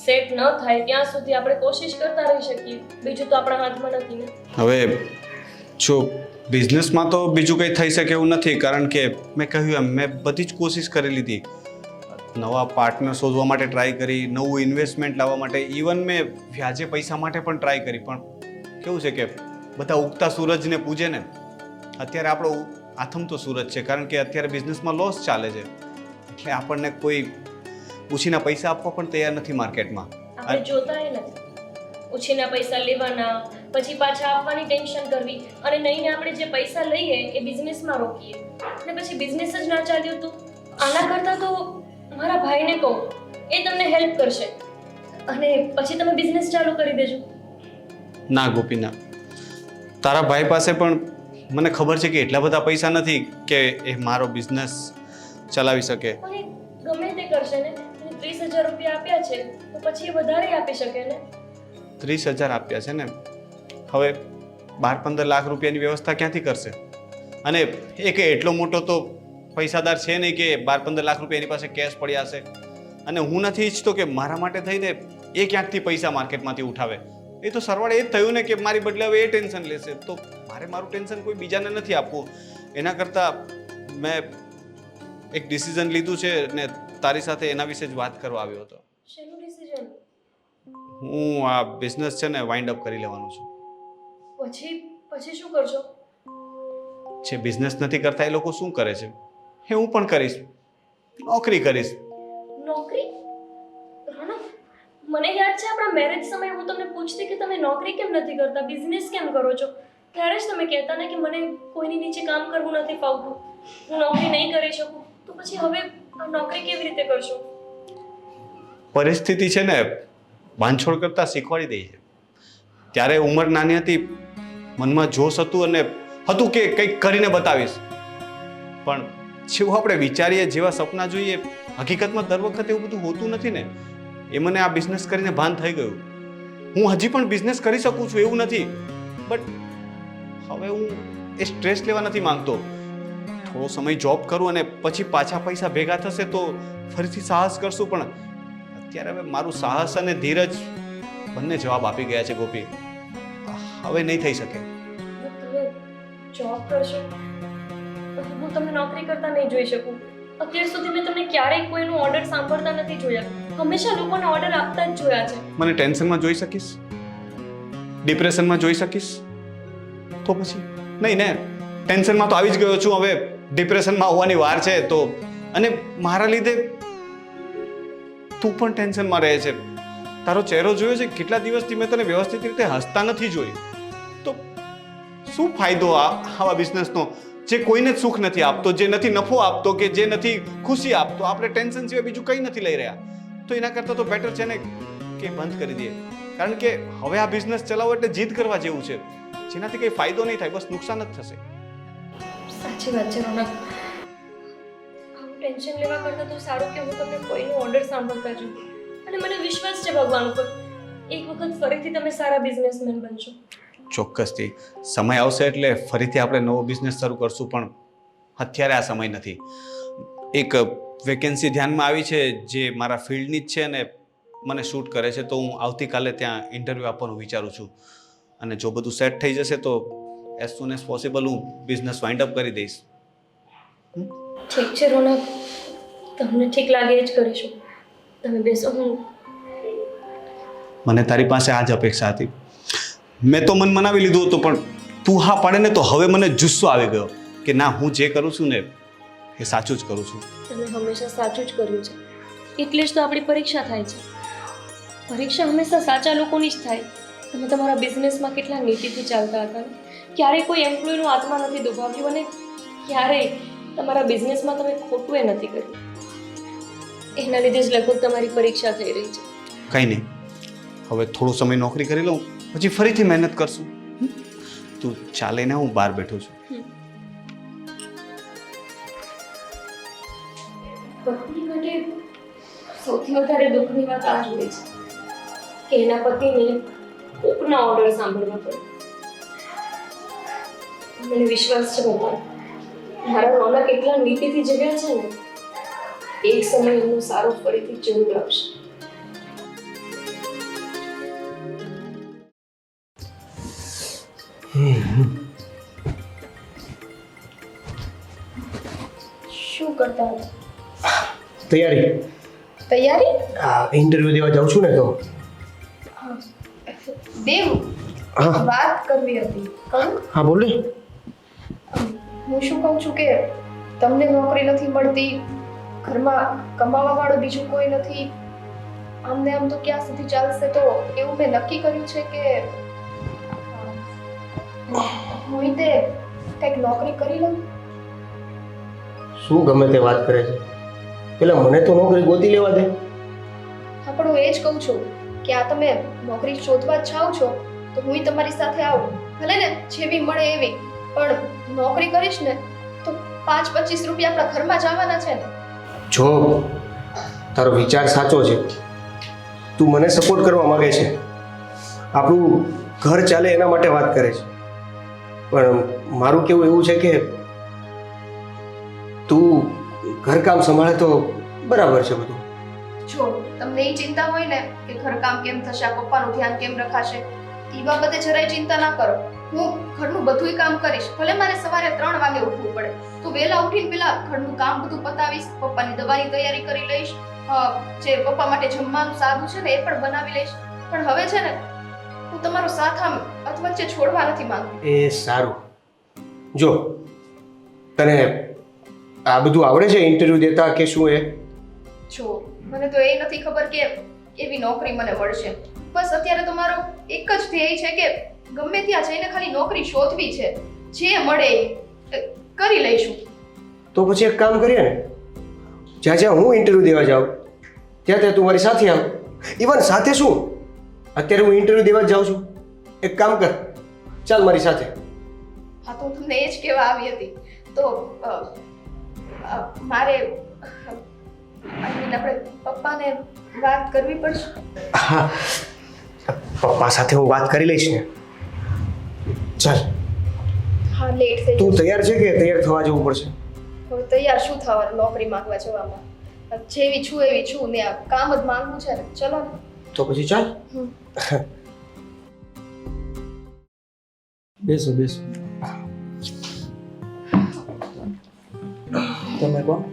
સેટ ન થાય ત્યાં સુધી આપણે કોશિશ કરતા રહી શકીએ, બીજું તો આપણા હાથમાં નથી ને. હવે જો બિઝનેસમાં તો બીજું કંઈ થઈ શકે એવું નથી, કારણ કે મેં કહ્યું એમ મેં બધી જ કોશિશ કરી લીધી. નવા પાર્ટનર શોધવા માટે ટ્રાય કરી, નવું ઇન્વેસ્ટમેન્ટ લાવવા માટે, ઇવન મેં વ્યાજે પૈસા માટે પણ ટ્રાય કરી, પણ કેવું છે કે બધા ઉગતા સૂરજને પૂજે ને. અત્યારે આપણો આથમતો સૂરજ છે, કારણ કે અત્યારે બિઝનેસમાં લોસ ચાલે છે, એટલે આપણને કોઈ ઉછીના પૈસા આપવા પણ તૈયાર નથી માર્કેટમાં. આપણે જોતા નથી. ઉછીના પૈસા લેવાના, પછી પાછા આપવાની ટેન્શન કરવી, અને નહીં આપણે જે પૈસા લઈએ એ બિઝનેસમાં રોકીએ અને પછી બિઝનેસ જ ના ચાલ્યો તો. આના કરતાં તો મારા ભાઈને કહું, એ તમને હેલ્પ કરશે અને પછી તમે બિઝનેસ ચાલુ કરી દેજો. ના ગોપીના, તારા ભાઈ પાસે પણ મને ખબર છે કે એટલા બધા પૈસા નથી કે એ મારો બિઝનેસ ચલાવી શકે. અને ગમે તે કરશે ને, 30,000 રૂપિયા આપ્યા છે તો પછી એ વધારે આપી શકે ને. 30,000 આપ્યા છે ને, હવે 12-15 લાખ રૂપિયાની વ્યવસ્થા ક્યાંથી કરશે? અને એ કે એટલો મોટો તો પૈસાદાર છે નહીં કે 12-15 લાખ રૂપિયા એની પાસે કેશ પડ્યા હશે. અને હું નથી ઈચ્છતો કે મારા માટે થઈને એ ક્યાંકથી પૈસા માર્કેટમાંથી ઉઠાવે. એ તો સરવાળે એ જ થયું ને કે મારી બદલે હવે એ ટેન્શન લેશે, તો મારે મારું ટેન્શન કોઈ બીજાને નથી આપવું. એના કરતાં મેં એક ડિસિઝન લીધું છે ને તારી સાથે એના વિશે જ વાત કરવા આવ્યો હતો. શેનું ડિસિઝન? હું આ બિઝનેસ છે ને વાઇન્ડ અપ કરી લેવાનું છું. પછી શું કરશો? જે બિઝનેસ નથી કરતા એ લોકો શું કરે છે એ હું પણ કરીશ. નોકરી કરીશ. નોકરી? રોનક, મને યાદ છે આપણા મેરેજ સમયે હું તમને પૂછતી કે તમે નોકરી કેમ નથી કરતા, બિઝનેસ કેમ કરો છો, ત્યારે જ તમે કહેતા ને કે મને કોઈની નીચે કામ કરવું નથી ફાવતું, હું નોકરી નહીં કરી શકું. તો પછી હવે આ નોકરી કેવી રીતે કરશો? પરિસ્થિતિ છે ને બાંધછોડ કરતાં શીખવાડી દઈ છે. ત્યારે ઉંમર નાની હતી, મનમાં જોશ હતું અને હતું કે કંઈક કરીને બતાવીશ, પણ જેવું આપણે વિચારીએ, જેવા સપના જોઈએ, હકીકતમાં દર વખતે એવું બધું હોતું નથી ને. એ મને આ બિઝનેસ કરીને ભાન થઈ ગયું. હું હજી પણ બિઝનેસ કરી શકું છું એવું નથી, બટ હવે હું એ સ્ટ્રેસ લેવા નથી માંગતો. થોડો સમય જોબ કરું અને પછી પાછા પૈસા ભેગા થશે તો ફરીથી સાહસ કરશું, પણ અત્યારે હવે મારું સાહસ અને ધીરજ બંને જવાબ આપી ગયા છે ગોપી. હવે નહીં થઈ શકે. તમે જોબ કરશો તો હું તમને નોકરી કરતા નહીં જોઈ શકું. અત્યાર સુધી મેં તમને ક્યારેય કોઈનો ઓર્ડર સાંભળતા નથી જોયા, હંમેશા લોકોને ઓર્ડર આપતા જ જોયા છે. મને ટેન્શનમાં જોઈ શકીશ? ડિપ્રેશનમાં જોઈ શકીશ? તો પછી નહીં ને, ટેન્શનમાં તો આવી જ ગયો છું, હવે ડિપ્રેશનમાં આવવાની વાર છે. તો અને મારા લીધે તું પણ ટેન્શનમાં રહે છે. તારો ચહેરો જોયો છે, કેટલા દિવસથી મેં તને વ્યવસ્થિત રીતે હસતા નથી જોઈ. તો શું ફાયદો આવા બિઝનેસનો? જે કોઈને જ સુખ નથી આપતો, જે નથી નફો આપતો કે જે નથી ખુશી આપતો, આપણે ટેન્શન સિવાય બીજું કંઈ નથી લઈ રહ્યા. તો એના કરતાં તો બેટર છે ને કે બંધ કરી દઈએ. કારણ કે હવે આ બિઝનેસ ચલાવવો એટલે જીદ કરવા જેવું છે, જેનાથી કંઈ ફાયદો નહીં થાય, બસ નુકસાન જ થશે. સાચી વાત છે રોનક. આવું ટેન્શન લેવા કરતાં તો સારું કે હું તમને કોઈનો ઓર્ડર સાંભળતા જોઉં. અને મને વિશ્વાસ છે ભગવાન ઉપર, એક વખત ફરીથી તમે સારા બિઝનેસમેન બનશો. ચોક્કસથી સમય આવશે એટલે ફરીથી આપણે નવો બિઝનેસ શરૂ કરશું, પણ અત્યારે આ સમય નથી. એક વેકેન્સી ધ્યાનમાં આવી છે જે મારા ફિલ્ડની જ છે અને મને શૂટ કરે છે, તો હું આવતીકાલે ત્યાં ઇન્ટરવ્યૂ આપવાનું વિચારું છું. અને જો બધું સેટ થઈ જશે તો એઝ સુન એઝ પોસિબલ હું બિઝનેસ વાઇન્ડ અપ કરી દઈશ. ઠીક છે રોનક, તમને ઠીક લાગે એ જ કરીશું. તમે બેસો, હું મને તારી પાસે આ જ અપેક્ષા હતી. મેં તો મન મનાવી લીધું હતું, પણ તું હા પાડે ને તો હવે મને જુસ્સો આવી ગયો કે ના, હું જે કરું છું ને એ સાચું જ કરું છું. તમે હંમેશા સાચું જ કર્યું છે, એટલે જ તો આપણી પરીક્ષા થાય છે. પરીક્ષા હંમેશા સાચા લોકોની જ થાય. તમે તમારા બિઝનેસમાં કેટલા નીતિથી ચાલતા હતા, ક્યારેય કોઈ એમ્પ્લોયનો આત્મા નથી દુભાવ્યો અને ક્યારેય તમારા બિઝનેસમાં તમે ખોટું એ નથી કર્યું. એના લીધે જ લગભગ તમારી પરીક્ષા થઈ રહી છે. કંઈ નહીં, હવે થોડો સમય નોકરી કરી લઉં, પછી ફરીથી મહેનત કરશું. તું ચાલે ને, હું બહાર બેઠો છું. પત્ની માટે સૌથી વધારે દુઃખની વાત આ જ હોય છે કે એના પતિને કોકના ઓર્ડર સાંભળવા પડે. મને વિશ્વાસ છે ભગવાન, મારા રોનક એટલા નીતિથી જગ્યા છે ને, એક સમય એમનો સારો ફરીથી જરૂર આવશે. શું કરતા હતા? તૈયારી તૈયારી? ઇન્ટરવ્યૂ દેવા જાઉં છું ને તો. દેવ, હા વાત કરવી હતી. કહું? હા બોલ ને. હું શું કહું છું કે તમને નોકરી નથી મળતી, ઘરમાં કમાવા વાળું બીજું કોઈ નથી, આમને આમ તો ક્યાં સુધી ચાલશે? તો એવું મેં નક્કી કર્યું છે કે હું તે કંઈક નોકરી કરી લઉં. શું ગમે તે વાત કરે છે? પેલા મને તો નોકરી ગોતી લેવા દે. હા, પણ હું એ જ કહું છું કે આ તમે નોકરી શોધવા જ જાઓ છો તો હું તમારી સાથે આવું, ભલે ને જેવી મળે એવી, પણ નોકરી કરીશ ને તો 5-25 રૂપિયા આપણા ઘરમાં જ આવવાના છે ને. જો તારો વિચાર સાચો છે, તું મને સપોર્ટ કરવા માંગે છે, આપણું ઘર ચાલે એના માટે વાત કરે છે, પણ મારું કેવું એવું છે કે તું ઘરકામ સંભાળે તો બરાબર છે બધું. જો તમને એ ચિંતા હોય ને કે ઘરકામ કેમ થશે, આ પપ્પાનું ધ્યાન કેમ રખાશે, એ બાબતે જરાય ચિંતા ના કરો. હું ઘરનું બધુંય કામ કરીશ, ભલે મારે સવારે 3 વાગે ઉઠવું પડે તો વહેલા ઉઠીને પેલા ઘરનું કામ બધું પતાવીશ, પપ્પાની દવાની તૈયારી કરી લઈશ, જે પપ્પા માટે જમવાનું સાદું છે ને એ પણ બનાવી લઈશ. પણ હવે છે ને હું તમારો સાથ આમ અધવચ્ચે છોડવા નથી માંગતી. એ સારું. જો તને આ બધું આવડે છે ઇન્ટરવ્યૂ દેતા કે શું? એ જો મને તો એ નથી ખબર કે એવી નોકરી મને મળશે. બસ અત્યારે તો મારો એક જ ધ્યેય છે કે ગમે ત્યાં જઈને ખાલી નોકરી શોધવી છે, જે મળે એ કરી લઈશું. તો પછી એક કામ કરીએ ને, જ્યાં જ્યાં હું ઇન્ટરવ્યૂ દેવા જાઉં ત્યાં ત્યાં તું મારી સાથે આવ. ઇવન સાથે શું, અત્યારે હું ઇન્ટરવ્યૂ દેવા જ જાઉં છું, એક કામ કર, ચાલ મારી સાથે. હા, તો હું તમને એ જ કહેવા આવી હતી. તો મારે આપણે પપ્પાને વાત કરવી પડશે. હા, પપ્પા સાથે હું વાત કરી લઈશ ને. ચાલ. હા, લેટ થઈ તું જશે. તૈયાર છે કે તૈયાર થવા જવું પડશે? હવે તૈયાર શું થવાનું નોકરી માંગવા જવામાં? જેવી છું એવી છું ને, આ કામ જ માંગવું છે ને. ચલો ને. તો પછી ચાલ. બેસો બેસો. તમે કોણ?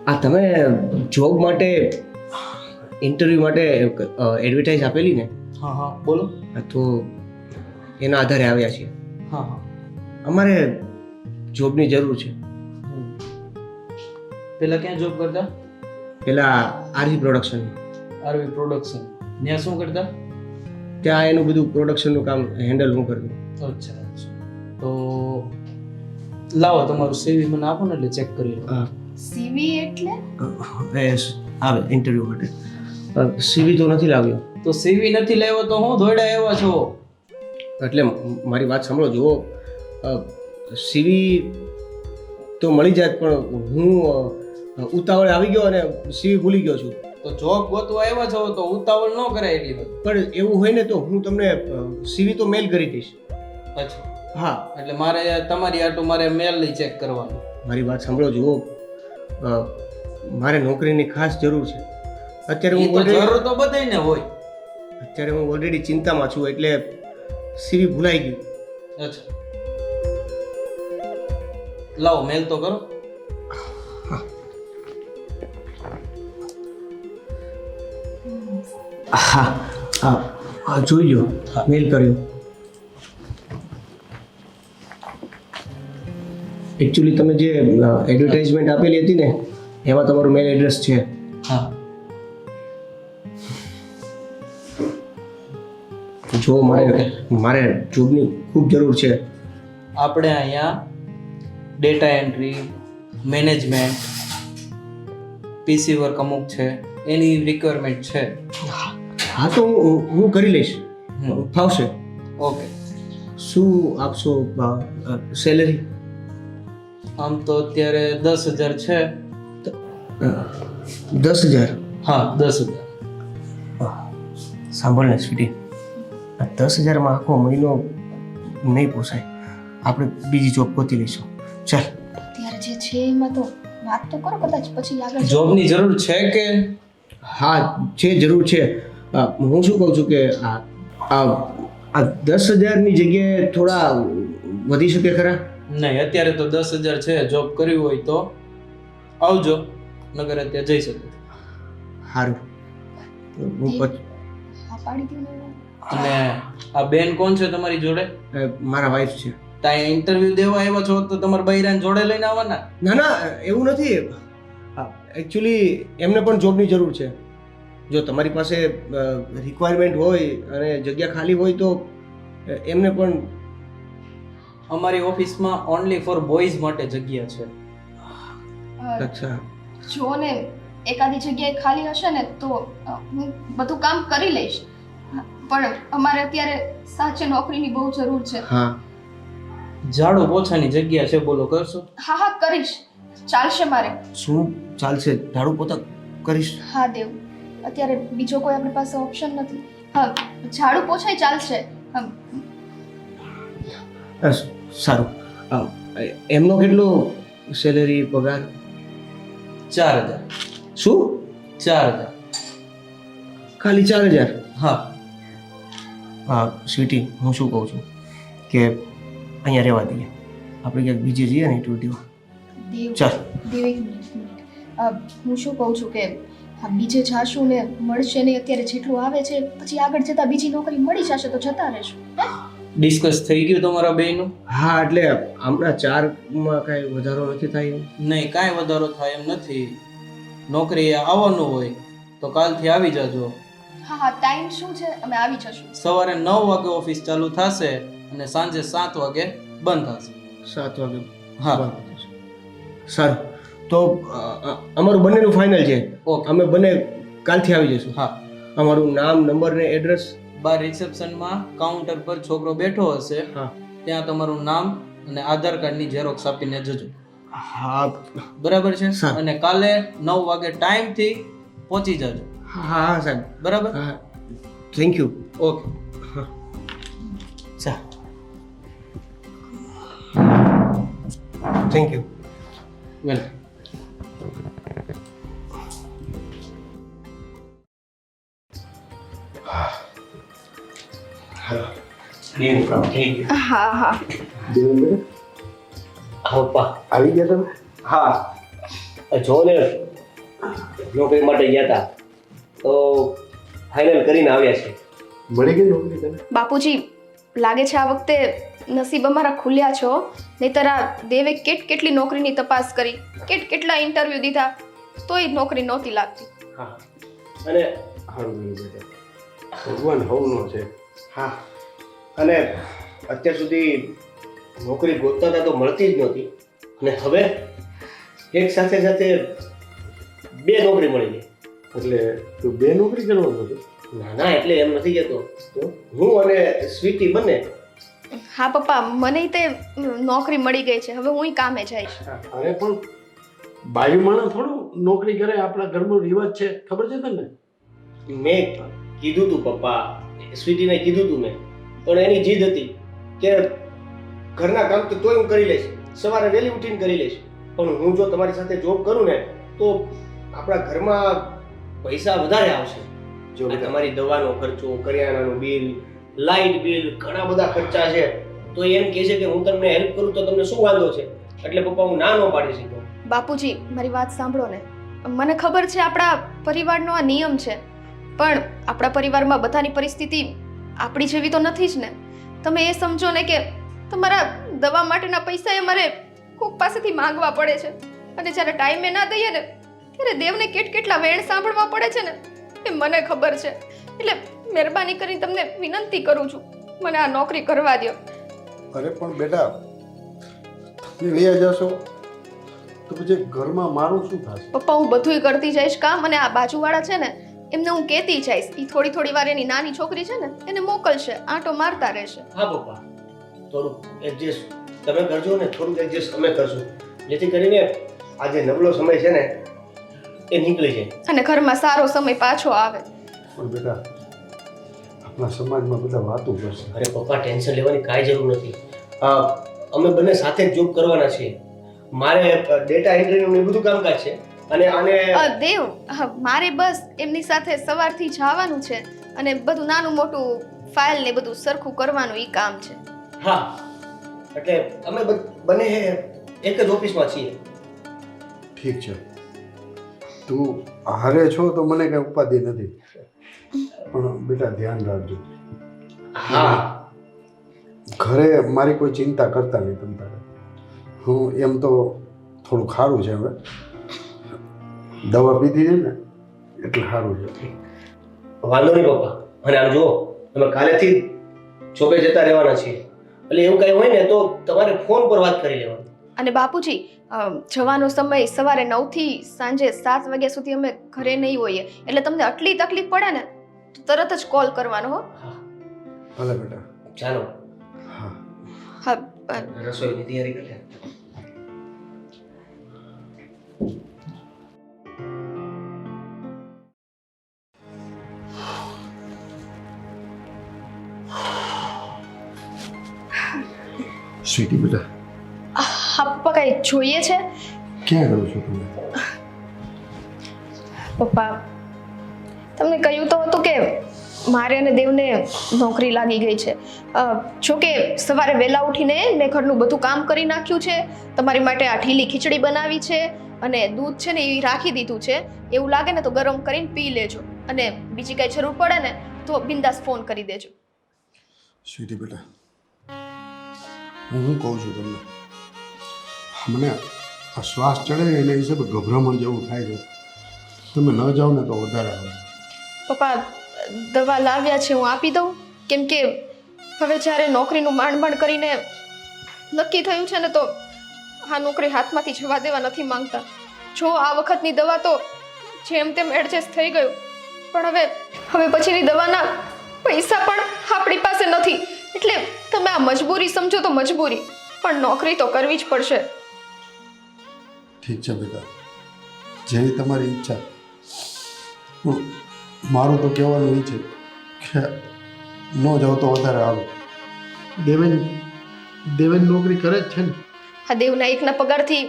આ તમે જોબ માટે ઇન્ટરવ્યૂ માટે એડવર્ટાઇઝ આપેલી ને? હા હા બોલો. તો એના આધારે આવ્યા છીએ. હા હા. અમારે જોબની જરૂર છે. પેલા ક્યાં જોબ કરતા? પેલા આરવી પ્રોડક્શન. RV production. ત્યાં શું કરતા? ત્યાં એનું બધું પ્રોડક્શનનું કામ હેન્ડલ હું કરતો. અચ્છા અચ્છા. તો લાવો તમારું સીવી મને આપો ને એટલે ચેક કરી લો. સીવી એટલે આવે ઇન્ટરવ્યૂ માટે સીવી તો નથી લાવ્યો. તો સીવી નથી લાવ્યો તો હું દોડ્યા આવ્યા છો? એટલે મારી વાત સાંભળો, જુઓ સીવી તો મળી જાય પણ હું ઉતાવળે આવી ગયો અને સીવી ભૂલી ગયો છું. તો જોબ ગોતવા આવ્યા છો તો ઉતાવળ ન કરાય એટલી બધી. પણ એવું હોય ને તો હું તમને સીવી તો મેલ કરી દઈશ. અચ્છા, હા, એટલે મારે તમારી આટું મારે મેલ લઈ ચેક કરવાનું. મારી વાત સાંભળો, જુઓ મારે નોકરીની ખાસ જરૂર છે. અત્યારે ઈ હું તો already- જરૂર તો બધાયને હોય. અત્યારે હું ઓલરેડી ચિંતામાં છું એટલે સીવી ભૂલાઈ ગયું. અચ્છા, લાવો મેલ તો કરો. હા હા હા, જોઈ લો, મેલ કર્યો. એકચ્યુઅલી તમે જે એડવર્ટાઇઝમેન્ટ આપેલી હતી ને એમાં તમારું મેલ એડ્રેસ છે. હા, જો મારે જોબની ખૂબ જરૂર છે. આપણે અહીંયા ડેટા એન્ટ્રી, મેનેજમેન્ટ, પીસી વર્ક અમુક છે, એની રિક્વાયરમેન્ટ છે. હા તો હું કરી લઈશ, ફાવશે. ઓકે, શું આપશો સેલરી? આમ તો અત્યારે 10,000 છે. 10,000? હા, 10,000. સાંભળ ને સ્વીટી, 10,000માં આખો મહિનો નહીં પોસાય. આપણે બીજી જોબ ગોતી લઈશું. ચાલ. અત્યારે જે છે એમાં તો વાત તો કરો, કદાચ પછી આગળ જોબની જરૂર છે કે? હા છે, જરૂર છે. હું શું કહું છું કે આ 10,000ની જગ્યાએ થોડા વધી શકે ખરા? નહીં, અત્યારે તો 10,000 છે. જોબ કરવી હોય તો આવજો, નગર અત્યારે જઈ શકો. સારું, તો હું હા પાડી દઉં ને. અને આ બેન કોણ છે તમારી જોડે? મારા વાઈફ છે. ત્યાં ઇન્ટરવ્યુ દેવા આવ્યા છો તો તમારા બૈરાને જોડે લઈને આવવાના? ના ના, એવું નથી. એકચ્યુઅલી એમને પણ જોબની જરૂર છે. જો તમારી પાસે રિક્વાયરમેન્ટ હોય અને જગ્યા ખાલી હોય તો એમને પણ. અમારી ઓફિસમાં ઓનલી ફોર બોયઝ માટે જગ્યા છે. અચ્છા, જો ને એકાદી જગ્યાએ ખાલી હશે ને તો હું બધું કામ કરી લઈશ, પણ અમારે અત્યારે સાચે નોકરીની બહુ જરૂર છે. હા, ઝાડુ પોછાની જગ્યા છે, બોલો કરશો? હા હા કરીશ, ચાલશે મારે. શું ચાલશે? ઝાડુ પોતા કરીશ? હા દેવ, અત્યારે બીજો કોઈ આપણી પાસે ઓપ્શન નથી. હા, ઝાડુ પોછાય ચાલશે. સારું. એમનો કેટલો સેલેરી પગાર? 4,000. શું? 4,000? ખાલી 4,000? હા. હા સ્વીટી, હું શું કહું છું કે અહીંયા રહેવા દઈએ, આપણે ક્યાંક બીજે જઈએ ને ઇન્ટરવ્યુ દેવા. દેવ ચાલ. દેવ એક મિનિટ. હું શું કહું છું કે બીજે જાશું ને મળશે નહીં, અત્યારે જેટલું આવે છે પછી આગળ જતા બીજી નોકરી મળી જશે તો જતા રહેશું. ડિસ્કસ થઈ ગયું તમારા બેયનું? હા, એટલે હમણાં 4માં કાંઈ વધારો નથી થાય એમ? નહીં, કાંઈ વધારો થાય એમ નથી. નોકરી આવવાનું હોય તો કાલથી આવી જાજો. હા હા, ટાઈમ શું છે? અમે આવી જશું. સવારે 9 વાગે ઓફિસ ચાલુ થશે અને સાંજે 7 વાગે બંધ થશે. 7 વાગે? હા. બંધ થશે. સારું, તો અમારું બંનેનું ફાઇનલ છે. ઓકે. અમે બંને કાલથી આવી જઈશું. હા. અમારું નામ, નંબર ને એડ્રેસ? બાર રિસેપ્શનમાં કાઉન્ટર પર છોકરો બેઠો હશે, હા. ત્યાં તમારું નામ અને આધાર કાર્ડની ઝેરોક્સ આપીને જજો. હા. બરાબર છે? સારું. અને કાલે 9 વાગે ટાઈમથી પહોંચી જજો. હા હા સાહેબ. બરાબર? હા, થેન્ક યુ. ઓકે. ચા, થેન્ક યુ. વેલકમ. હા હા. પપ્પા આવી ગયા તમે? હા, જો ને નોકરી માટે ગયા હતા તો ફાઇનલ કરીને આવ્યા છે. મળી ગઈ નોકરી તને? બાપુજી, લાગે છે આ વખતે નસીબ અમારા ખુલ્યા છો. નહીતર આ દેવે કેટલી નોકરીની તપાસ કરી, કેટલા ઇન્ટરવ્યુ દીધા, તોય નોકરી નહોતી લાગતી. હા, અને સારું ગયું બેટા, ભગવાન હવનો છે. હા, અને અત્યાર સુધી નોકરી ગોતતા હતા તો મળતી જ નહોતી, અને હવે એક સાથે સાથે 2 નોકરી મળી ગઈ. એટલે તું 2 નોકરી કરવાનો હતો? ના ના, એટલે એમ નથી કહેતો. તો હું અને સ્વીટી બંને. હા પપ્પા, મને તે નોકરી મળી ગઈ છે, હવે હું કામે જઈશ. અરે પણ બાયું માણસ થોડું નોકરી કરે, આપણા ઘરનો રિવાજ છે, ખબર છે તને? મેં કીધું તું પપ્પા, સ્વીટીને કીધું તું મેં, પણ એની જીદ હતી કે ઘરના કામ તો તોય હું કરી લઈશ, સવારે વહેલી ઉઠીને કરી લઈશ, પણ હું જો તમારી સાથે જોબ કરું ને તો આપણા ઘરમાં પૈસા વધારે આવશે. જો તમારી દવાનો ખર્ચો, કરિયાણાનું બિલ, લાઇટ બિલ, ઘણા બધા ખર્ચા છે. તો એમ કહે છે કે હું તમને હેલ્પ કરું તો તમને શું વાંધો છે? એટલે પપ્પા હું ના ન પાડી શકું. બાપુજી, મારી વાત સાંભળો ને. મને ખબર છે આપણા પરિવારનો આ નિયમ છે, પણ આપણા પરિવારમાં બધાની પરિસ્થિતિ આપણી જેવી તો નથી જ ને. તમે એ સમજો ને કે તમારા દવા માટેના પૈસા એ મારે કોક પાસેથી માંગવા પડે છે, અને જ્યારે ટાઈમે ના દઈએ ને ત્યારે દેવને કેટલા વેણ સાંભળવા પડે છે ને એ મને ખબર છે. એટલે મહેરબાની કરીને તમને વિનંતી કરું છું, મને આ નોકરી કરવા દો. અરે પણ બેટા, તમે લઈ જશો તો પછી ઘરમાં મારું શું થશે? પપ્પા, હું બધુંય કરતી જઈશ કામ, અને આ બાજુવાળા છે ને એમને હું કહેતી જઈશ. એ થોડી વાર એની નાની છોકરી છે ને એને મોકલશે, આંટો મારતા રહેશે. હા પપ્પા, થોડુંક એડજસ્ટ તમે કરજો ને થોડુંક એડજસ્ટ અમે કરશું, જેથી કરીને આ જે નબળો સમય છે ને એ નીકળી જાય અને ઘરમાં સારો સમય પાછો આવે. પણ બેટા, આપણા સમાજમાં બધા વાતો કરશે. અરે પપ્પા, ટેન્શન લેવાની કાંઈ જરૂર નથી. અમે બંને સાથે જ જોબ કરવાના છીએ. મારે ડેટા એન્ટ્રીનું એ બધું કામકાજ છે, અને દેવ, મારે બસ એમની સાથે સવારથી જવાનું છે, અને બધું નાનું મોટું ફાઇલ ને બધું સરખું કરવાનું એ કામ છે. હા, એટલે અમે બંને એક જ ઓફિસમાં છીએ. ઠીક છે, તું હારે છો તો મને કઈ ઉપાધિ નથી, પણ બેટા ધ્યાન રાખજો. હા, ઘરે મારી કોઈ ચિંતા કરતા નહીં તમ તારે. હું એમ તો થોડું ખારું છે, હવે દવા પીધી છે ને એટલે સારું છે. વાંધો નહીં પપ્પા. અને આમ જુઓ, અમે કાલેથી જોબે જતા રહેવાના છીએ, એટલે એવું કંઈ હોય ને તો તમારે ફોન પર વાત કરી લેવાની. અને બાપુજી, જવાનો સમય સવારે 9 થી સાંજે 7 વાગ્યા સુધી અમે ઘરે નહીં હોઈએ, એટલે તમને આટલી તકલીફ પડે ને તો તરત જ કોલ કરવાનો. હો હા, ભલે બેટા. ચાલો. હા, હા. રસોઈની તૈયારી કરી લે. સ્વીટી બેટા, હા પપ્પા, કઈ જોઈએ છે? ક્યાં રહો છો તમે? પપ્પા, તમને કહ્યું તો હતું કે મારે અને દેવને નોકરી લાગી ગઈ છે. જો કે સવારે વહેલા ઉઠીને મેં ઘરનું બધું કામ કરી નાખ્યું છે, તમારી માટે આ ઢીલી ખીચડી બનાવી છે, અને દૂધ છે ને એ રાખી દીધું છે. એવું લાગે ને તો ગરમ કરીને પી લેજો, અને બીજી કઈ જરૂર પડે ને તો બિંદાસ ફોન કરી દેજો. સ્વીટી બેટા, હું કહું છું તમને, મને આ શ્વાસ ચડે ને એના હિસાબે ગભરામણ જેવું થાય છે. તમે ન જાઓ ને તો વધારે આવે. પપ્પા, દવા લાવ્યા છે, હું આપી દઉં? કેમ કે હવે જ્યારે નોકરીનું માંડ કરીને નક્કી થયું છે ને તો આ નોકરી હાથમાંથી જવા દેવા નથી માંગતા. જો આ વખતની દવા તો જેમ તેમ એડજસ્ટ થઈ ગયું, પણ હવે પછીની દવાના પૈસા પણ આપણી પાસે નથી. એટલે તમે આ મજબૂરી સમજો તો મજબૂરી, પણ નોકરી તો કરવી જ પડશે. ઠીક છે બેટા, જેવી તમારી ઈચ્છા. મારું તો કહેવાનું એ છે કે ન જાઓ તો વધારે સારું. દેવેન નોકરી કરે જ છે ને. આ દેવના એકના પગારથી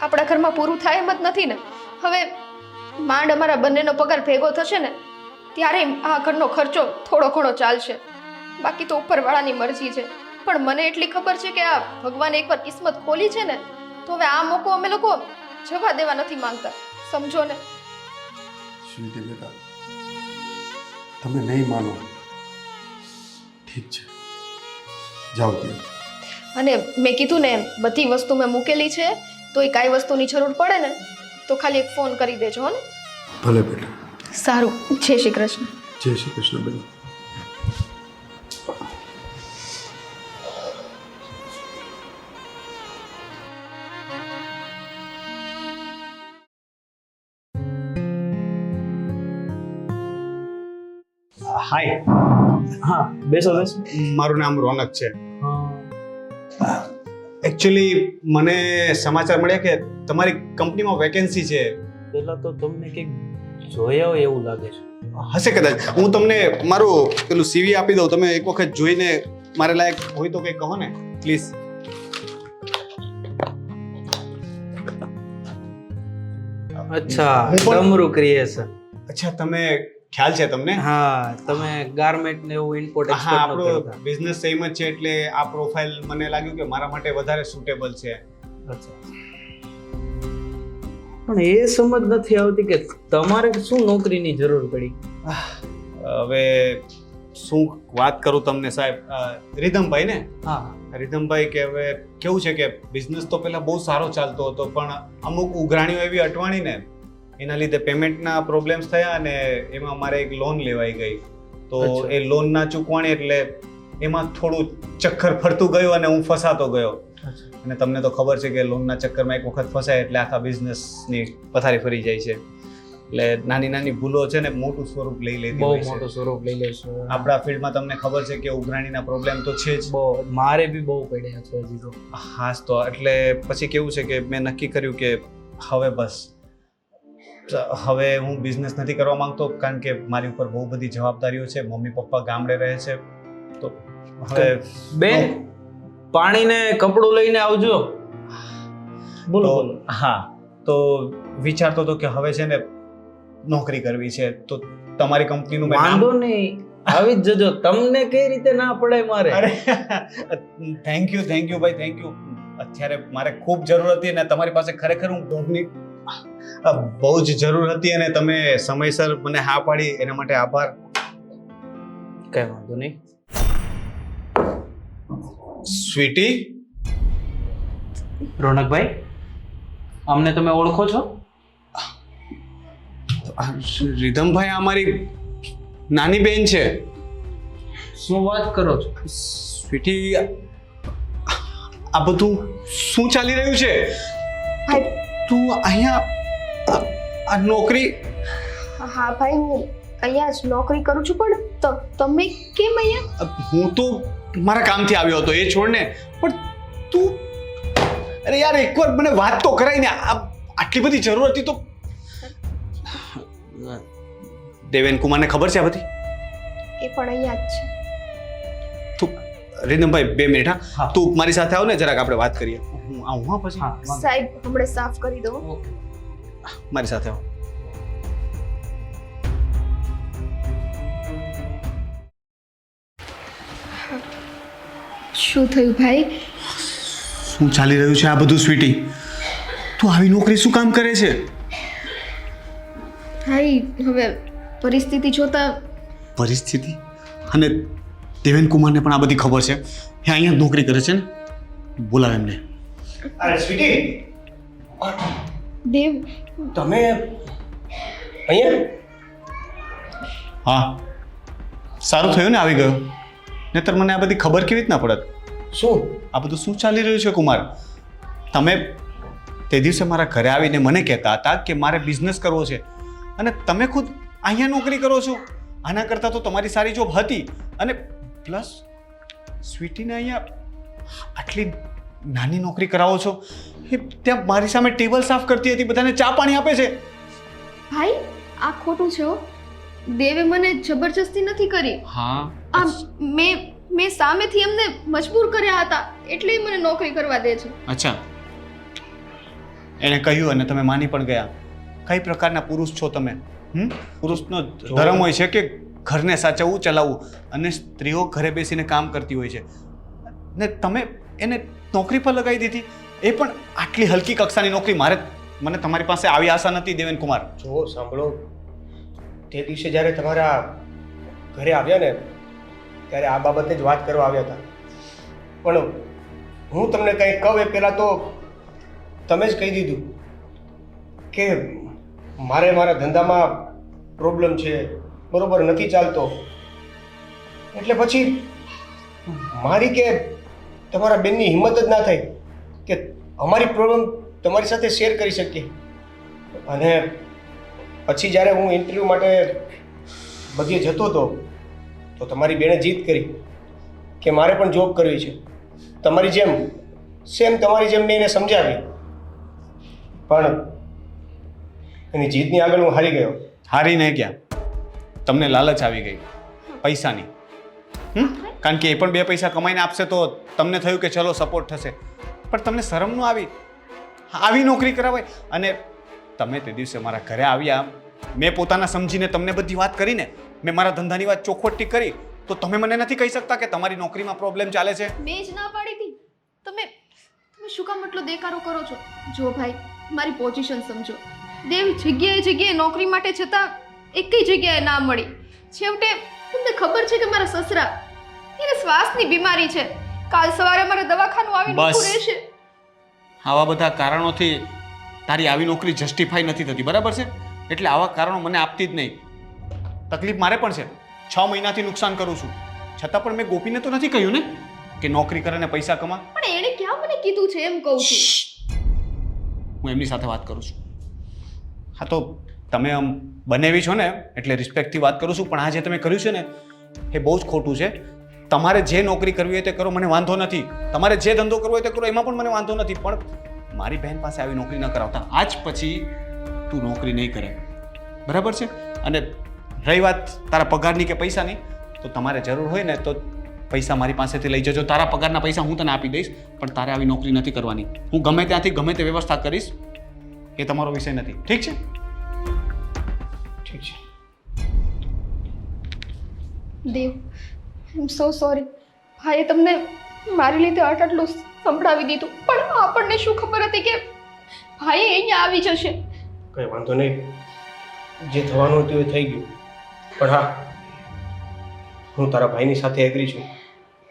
આપણા ઘરમાં પૂરું થાય એમ જ નથી ને. હવે માંડ અમારા બંનેનો પગાર ભેગો થશે ને ત્યારે આ ઘરનો ખર્ચો થોડો ઘણો ચાલશે, બાકી તો ઉપરવાળાની મરજી છે. પણ મને એટલી ખબર છે કે આ ભગવાને એકવાર કિસ્મત ખોલી છે ને તો હવે આ મોકો અમે લોકો જવા દેવા નથી માંગતા, સમજો ને. સ્વીટી બેટા, તમે નહીં માનો, ઠીક છે, જાઓ ત્યાં. અને મેં કીધું ને બધી વસ્તુ મેં મૂકેલી છે, તો એ કાંઈ વસ્તુની જરૂર પડે ને તો ખાલી એક ફોન કરી દેજો. હો ને? ભલે બેટા. સારું, જય શ્રી કૃષ્ણ. જય શ્રી કૃષ્ણ બેન. હાય, હા બેસો બેસો. મારું નામ રોનક છે. હા એકચ્યુઅલી મને સમાચાર મળ્યા કે તમારી કંપનીમાં વેકેન્સી છે. પેલા તો તમને કંઈક જોયા હોય એવું લાગે છે. હશે કદાચ. હું તમને મારું પેલું સીવી આપી દઉં, તમે એક વખત જોઈને મારે લાયક હોય તો કંઈક કહો ને પ્લીઝ. અચ્છા, હું પણ- તમારું ક્રિએશન. અચ્છા, તમે ખ્યાલ છે તમને? હા, તમે ગાર્મેન્ટ ને એવું ઇમ્પોર્ટ હા, એક્સપોર્ટ આપણો કરતા. બિઝનેસ સેમ જ છે એટલે આ પ્રોફાઇલ મને લાગ્યું કે મારા માટે વધારે સુટેબલ છે. અચ્છા. પણ એ સમજ નથી આવતી કે તમારે શું નોકરીની જરૂર પડી. હવે શું વાત કરું તમને સાહેબ. રીધમભાઈ ને, હા રીધમભાઈ કે હવે કેવું છે કે બિઝનેસ તો પહેલા બહુ સારો ચાલતો હતો, પણ અમુક ઉઘરાણીઓ એવી અટવાણી ને એના લીધે પેમેન્ટના પ્રોબ્લેમ્સ થયા અને એમાં મારે એક લોન લેવાઈ ગઈ. તો અચ્છા. એ લોન ના ચૂકવાણી એટલે એમાં થોડું ચક્કર ફરતું ગયું અને હું ફસાતો ગયો. અને તમને તો ખબર છે કે લોનના ચક્કરમાં એક વખત ફસાય એટલે આખા બિઝનેસની પથારી ફરી જાય છે. એટલે નાની નાની ભૂલો છે ને મોટું સ્વરૂપ લઈ લેતી બહુ હોય મોટું છે. સ્વરૂપ લઈ લેશો. આપણા ફિલ્ડમાં તમને ખબર છે કે ઉઘરાણીના પ્રોબ્લેમ તો છે જ. બહુ મારે બી બહુ પડ્યા છે હજી તો. હાસ તો એટલે પછી કેવું છે કે મેં નક્કી કર્યું કે હવે બસ હવે હું બિઝનેસ નથી કરવા માંગતો, કારણ કે મારી ઉપર બહુ બધી જવાબદારીઓ છે. મમ્મી પપ્પા ગામડે રહે છે, તો હવે બેન, પાણી ને કપડું લઈને આવજો. બોલો તો બોલો. હા, તો વિચારતો હતો કે હવે છે ને નોકરી કરવી છે, તો તમારી કંપનીનું મેં નામ. વાંધો નહીં, આવી જ જજો. તમને કઈ રીતે ના પડે મારે. અરે થેન્ક યુ ભાઈ, થેન્ક યુ. અત્યારે મારે ખૂબ જરૂર હતી અને તમારી પાસે ખરેખર હું જોબની બહુ જ જરૂર હતી અને તમે સમયસર મને હા પાડી એના માટે આભાર. કઈ વાંધો નહીં. સ્વીટી, રોનકભાઈ, અમને તમે ઓળખો છો? રીધમભાઈ આ મારી નાની બેન છે. શું વાત કરો છો? સ્વીટી, આ બધું શું ચાલી રહ્યું છે? ભાઈ તું અહીંયા આ નોકરી. હા ભાઈ, હું અહીંયા જ નોકરી કરું છું, પણ તમે કેમ અહીંયા? હું તો મારા કામથી આવ્યો હતો, એ છોડ ને. પણ તું, અરે યાર એકવાર મને વાત તો કરાય ને. આટલી બધી જરૂર હતી તો. દેવેન કુમારને ખબર છે આ બધી? એ પણ અહીંયા જ છે. તું રીધમભાઈ 2 મિનિટ. હા, હા. તું મારી સાથે આવ ને, જરાક આપણે વાત કરીએ. હું આવું હા પછી. હા, વાંધો સાહેબ, હમણાં સાફ કરી દો. નહીં. મારી સાથે આવો. શું થયું ભાઈ? શું ચાલી રહ્યું છે આ બધું સ્વીટી? તું આવી નોકરી શું કામ કરે છે? ભાઈ, હવે પરિસ્થિતિ જોતા પરિસ્થિતિ અને દેવેન કુમારને પણ આ બધી ખબર છે. એ અહીંયા જ નોકરી કરે છે ને. બોલાવ એમને. અરે સ્વીટી, દેવ, તમે અહીંયા? હા, સારું થયું ને આવી ગયો, નહીતર મને આ બધી ખબર કેવી રીતના પડત? શું? આ બધું શું ચાલી રહ્યું છે કુમાર? તમે તે દિવસે મારા ઘરે આવીને મને કહેતા હતા કે મારે બિઝનેસ કરવો છે અને તમે ખુદ અહીંયા નોકરી કરો છો. આના કરતાં તો તમારી સારી જોબ હતી. અને પ્લસ સ્વીટીને અહીંયા આટલી નાની નોકરી કરાવો છો. એ ત્યાં મારી સામે ટેબલ સાફ કરતી હતી, બધાને ચા પાણી આપે છે. ભાઈ, આ ખોટું છે હો. દેવે મને જબરજસ્તી નથી કરી. હા, આ મેં સામેથી એમને મજબૂર કર્યા હતા, એટલે મને નોકરી કરવા દે છે. અચ્છા, એણે કહ્યું અને તમે માની પણ ગયા. કઈ પ્રકારના પુરુષ છો તમે? પુરુષનો ધર્મ હોય છે કે ઘરને સાચવવું, ચલાવવું, અને સ્ત્રીઓ ઘરે બેસીને કામ કરતી હોય છે. ને તમે એને નોકરી પર લગાવી દીધી, એ પણ આટલી હલકી કક્ષાની નોકરી. મને તમારી પાસે આવી આશા નથી દેવેન કુમાર. જો સાંભળો, તે દિવસે જ્યારે તમારા ઘરે આવ્યા ને, ત્યારે આ બાબતે જ વાત કરવા આવ્યા હતા. પણ હું તમને કંઈ કહું એ પહેલાં તો તમે જ કહી દીધું કે મારા ધંધામાં પ્રોબ્લેમ છે, બરોબર નથી ચાલતો. એટલે પછી મારી કે તમારા બેનની હિંમત જ ના થઈ કે અમારી પ્રોબ્લેમ તમારી સાથે શેર કરી શકીએ. અને પછી જ્યારે હું ઇન્ટરવ્યૂ માટે બધે જતો હતો, તો તમારી બેને જીદ કરી કે મારે પણ જોબ કરવી છે, તમારી જેમ સેમ તમારી જેમ મેં એને સમજાવી, પણ એની જીદની આગળ હું હારી ગયો. હારીને ક્યાં, તમને લાલચ આવી ગઈ પૈસાની. કારણ કે એ પણ 2 પૈસા કમાઈને આપશે તો તમને થયું કે ચલો સપોર્ટ થશે, પણ તમને શરમ ન આવી નોકરી કરાવાય. અને તમે તે દિવસે મારા ઘરે આવ્યા, મેં પોતાના સમજીને તમને બધી વાત કરીને, મેં મારા ધંધાની વાત ચોખવટથી કરી, તો તમે મને નથી કહી શકતા કે તમારી નોકરીમાં પ્રોબ્લેમ ચાલે છે? મેં જ ના પાડી હતી. તમે શું કામ એટલો દેકારો કરો છો? જો ભાઈ, મારી પોઝિશન સમજો. દેવ જગ્યાએ નોકરી માટે છતાં એકેય જગ્યાએ ના મળી. છેવટે તમને ખબર છે કે મારા સસરા એને શ્વાસની બીમારી છે. કાલ સવારે મારે દવાખાનું આવીને બસ. ઊભું રહેશે. આવા બધા કારણોથી તારી આવી નોકરી જસ્ટિફાઈ નથી થતી, બરાબર છે? એટલે આવા કારણો મને આપતી જ નહીં. તકલીફ મારે પણ છે, 6 મહિનાથી નુકસાન કરું છું, છતાં પણ મેં ગોપીને તો નથી કહ્યું ને કે નોકરી કરે ને પૈસા કમા. પણ એણે ક્યાં મને કીધું છે એમ કહું છું. હું એમની સાથે વાત કરું છું. હા, તો તમે આમ બનેવી છો ને એટલે રિસ્પેક્ટથી વાત કરું છું, પણ આ જે તમે કર્યું છે ને એ બહુ જ ખોટું છે. તમારે જે નોકરી કરવી હોય તે કરો, મને વાંધો નથી. તમારે જે ધંધો કરવો હોય તે કરો, એમાં પણ મને વાંધો નથી. પણ મારી બહેન પાસે આવી નોકરી ન કરાવતા. આજ પછી તું નોકરી નહીં કરે, બરાબર છે? અને રહી વાત તારા પગારની કે પૈસાની, તો તમારે જરૂર હોય ને તો પૈસા મારી પાસેથી લઈ જજો. તારા પગારના પૈસા હું તને આપી દઈશ, પણ તારે આવી નોકરી નથી કરવાની. હું ગમે ત્યાંથી ગમે તે વ્યવસ્થા કરીશ, એ તમારો વિષય નથી. ઠીક છે? ઠીક છે. દેવ, આઈ એમ સો સોરી. ભાઈએ તમને મારી લીધે આટલું સંભળાવી દીધું, પણ આપણને શું ખબર હતી કે ભાઈ અહીંયા આવી જશે. કંઈ વાંધો નહીં, જે થવાનું હતું એ થઈ ગયું. પણ હા, હું તારા ભાઈની સાથે એગ્રી છું,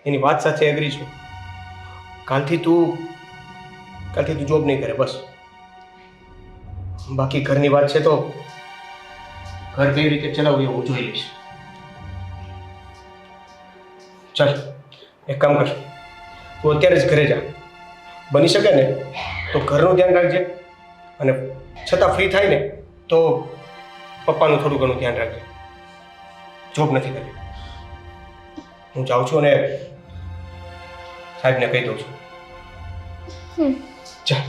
એની વાત સાથે એગ્રી છું. કાલથી તું જોબ નહીં કરે, બસ. બાકી ઘરની વાત છે તો ઘર કેવી રીતે ચલાવવું એ હું જોઈ લઈશ. ચાલ, એક કામ કર, તું અત્યારે જ ઘરે જા. બની શકે ને તો ઘરનું ધ્યાન રાખજે, અને છતાં ફ્રી થાય ને તો પપ્પાનું થોડું ઘણું ધ્યાન રાખજે. જોબ નથી કરવી. હું જાઉં છું અને સાહેબને કહી દઉં છું. ચાલ.